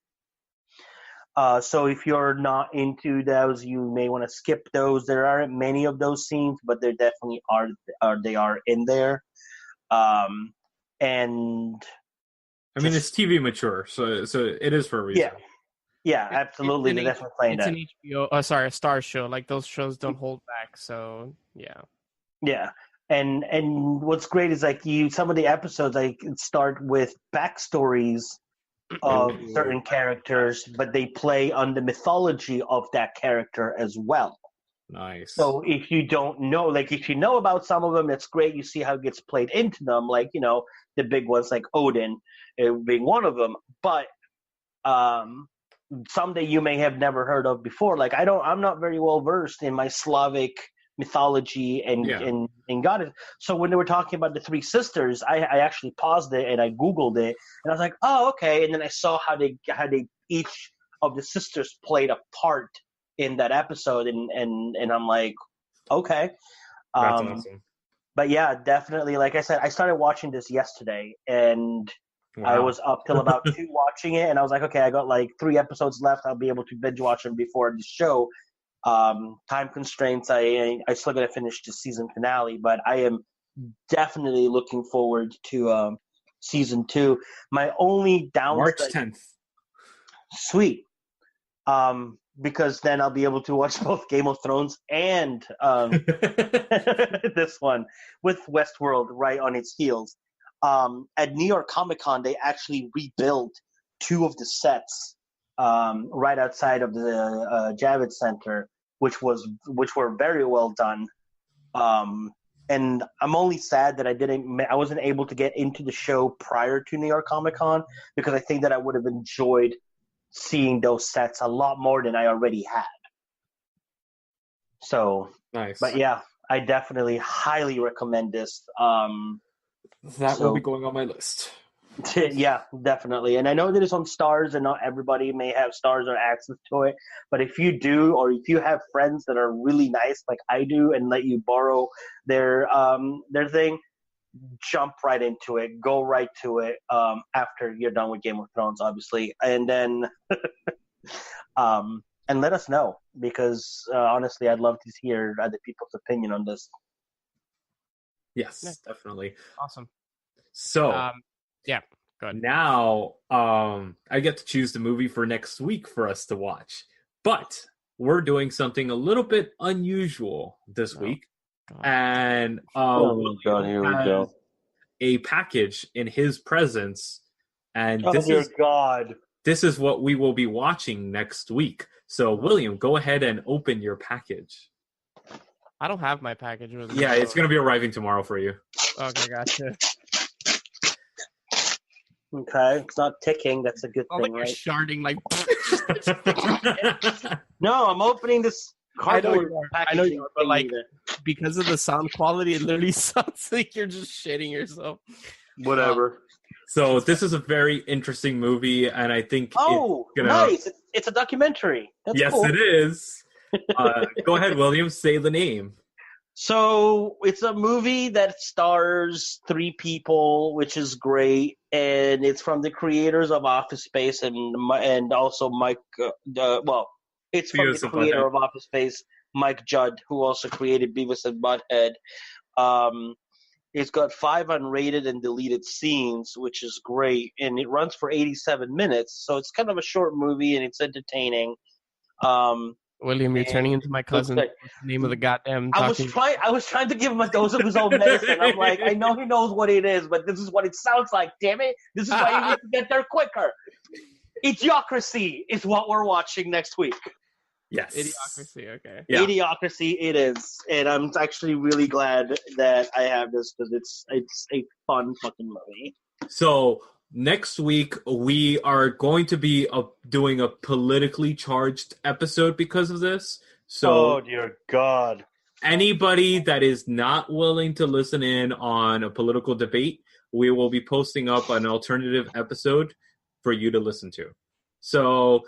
So if you're not into those, you may want to skip those. There aren't many of those scenes, but there definitely are. They are in there. And it's TV mature, so it is for a reason. Yeah, absolutely. They're definitely playing that. It's an HBO, a Star show. Like those shows don't hold back. So yeah. Yeah. And what's great is like some of the episodes like start with backstories of certain characters, but they play on the mythology of that character as well. Nice. So if you don't know, like if you know about some of them, it's great. You see how it gets played into them, like the big ones like Odin being one of them. But some that you may have never heard of before. Like I'm not very well versed in my Slavic mythology and goddess. So when they were talking about the three sisters, I actually paused it and I Googled it, and I was like, oh, okay. And then I saw how they each of the sisters played a part in that episode, and I'm like, okay. That's awesome. But yeah, definitely. Like I said, I started watching this yesterday, and I was up till about 2 watching it, and I was like, okay, I got like 3 episodes left. I'll be able to binge watch them before the show. Time constraints. I still got to finish the season finale, but I am definitely looking forward to season 2. My only downside, March 10th. Sweet. Because then I'll be able to watch both Game of Thrones and this one with Westworld right on its heels. At New York Comic Con, they actually rebuilt 2 of the sets right outside of the Javits Center, which were very well done. And I'm only sad that I wasn't able to get into the show prior to New York Comic Con, because I think that I would have enjoyed seeing those sets a lot more than I already had. So nice. But yeah, I definitely highly recommend this. That will be going on my list. Yeah, definitely. And I know that it's on Stars, and not everybody may have Stars or access to it. But if you do, or if you have friends that are really nice, like I do, and let you borrow their thing, jump right into it. Go right to it after you're done with Game of Thrones, obviously, and then and let us know, because honestly, I'd love to hear other people's opinion on this. Yes, definitely. Awesome. So, yeah, go ahead. Now, I get to choose the movie for next week for us to watch, but we're doing something a little bit unusual this week. God. And here we go. A package in his presence, and this is what we will be watching next week. So, William, go ahead and open your package. I don't have my package with me. Yeah, it's going to be arriving tomorrow for you. Okay, gotcha. Okay, it's not ticking. That's a good thing, right? You're sharding like. No, I'm opening this cardboard packaging. I know you are, but like because of the sound quality, it literally sounds like you're just shitting yourself. Whatever. So this is a very interesting movie, and I think nice! It's a documentary. That's cool. It is. Go ahead, William. Say the name. So it's a movie that stars 3 people, which is great, and it's from the creators of Office Space and also Mike. It's from the creator of Office Space, Mike Judd, who also created Beavis and Butthead. It's got 5 unrated and deleted scenes, which is great, and it runs for 87 minutes. So it's kind of a short movie, and it's entertaining. William, you're turning into my cousin. What's the name of the goddamn? I was trying to give him a dose of his own medicine. I'm like, I know he knows what it is, but this is what it sounds like. Damn it! This is why you need to get there quicker. Idiocracy is what we're watching next week. Yes, Idiocracy. Okay, yeah. Idiocracy. It is, and I'm actually really glad that I have this, because it's a fun fucking movie. So. Next week, we are going to be doing a politically charged episode because of this. So, oh, dear God. Anybody that is not willing to listen in on a political debate, we will be posting up an alternative episode for you to listen to. So,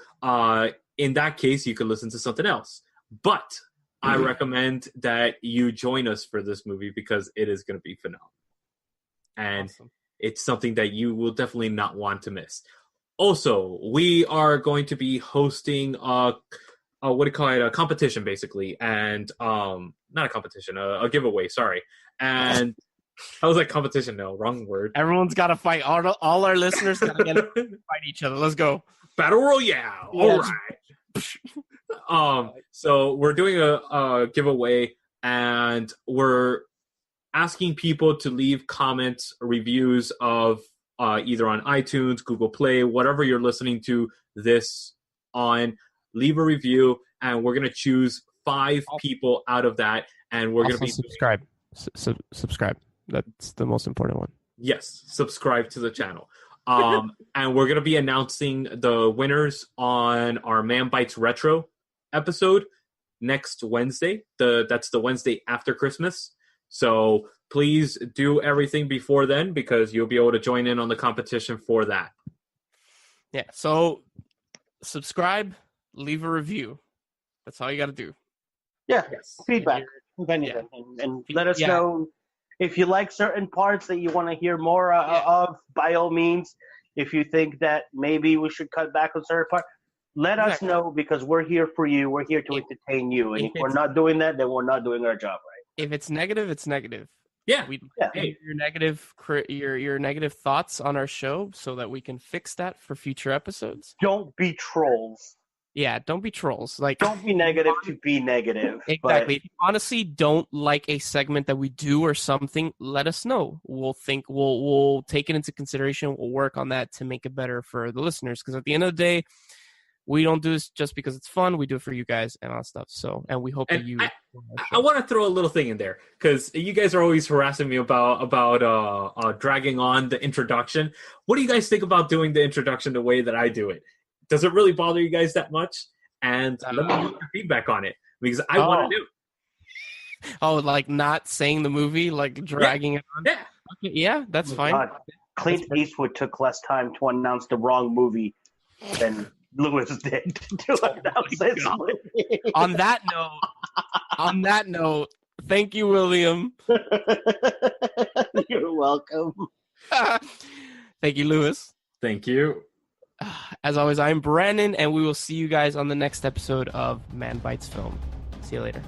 in that case, you could listen to something else. But I recommend that you join us for this movie, because it is going to be phenomenal. And awesome. It's something that you will definitely not want to miss. Also, we are going to be hosting a competition, basically, and not a competition, a giveaway. Sorry, and I was like competition. No, wrong word. Everyone's got to fight. All our listeners got to fight each other. Let's go. Battle Royale. All right. So we're doing a giveaway, and we're asking people to leave comments, reviews of either on iTunes, Google Play, whatever you're listening to this on. Leave a review, and we're going to choose 5 people out of that, and we're going to be subscribe. Subscribe. That's the most important one. Yes, subscribe to the channel. And we're going to be announcing the winners on our Man Bites Retro episode next Wednesday. That's the Wednesday after Christmas. So please do everything before then, because you'll be able to join in on the competition for that. Yeah, so subscribe, leave a review. That's all you got to do. Yeah, feedback, if anything. Yeah. And let us know if you like certain parts that you want to hear more of, by all means. If you think that maybe we should cut back on certain parts, let us know, because we're here for you. We're here to entertain you. And if we're not doing that, then we're not doing our job right. If it's negative, it's negative. Yeah. Your negative thoughts on our show so that we can fix that for future episodes. Don't be trolls. Yeah, don't be trolls. Like, don't be negative to be negative. Exactly. But if you honestly don't like a segment that we do or something, let us know. We'll take it into consideration. We'll work on that to make it better for the listeners. Because at the end of the day, we don't do this just because it's fun. We do it for you guys and all that stuff. So, and we hope that you. I want to throw a little thing in there, because you guys are always harassing me about dragging on the introduction. What do you guys think about doing the introduction the way that I do it? Does it really bother you guys that much? And let me know your feedback on it, because I want to do it. Oh, like not saying the movie, like dragging it on? Yeah. Okay, yeah, that's fine. God. Clint Eastwood took less time to announce the wrong movie than Lewis did to announce this movie. On that note, thank you, William. You're welcome. Thank you, Lewis. Thank you. As always, I'm Brandon, and we will see you guys on the next episode of Man Bites Film. See you later.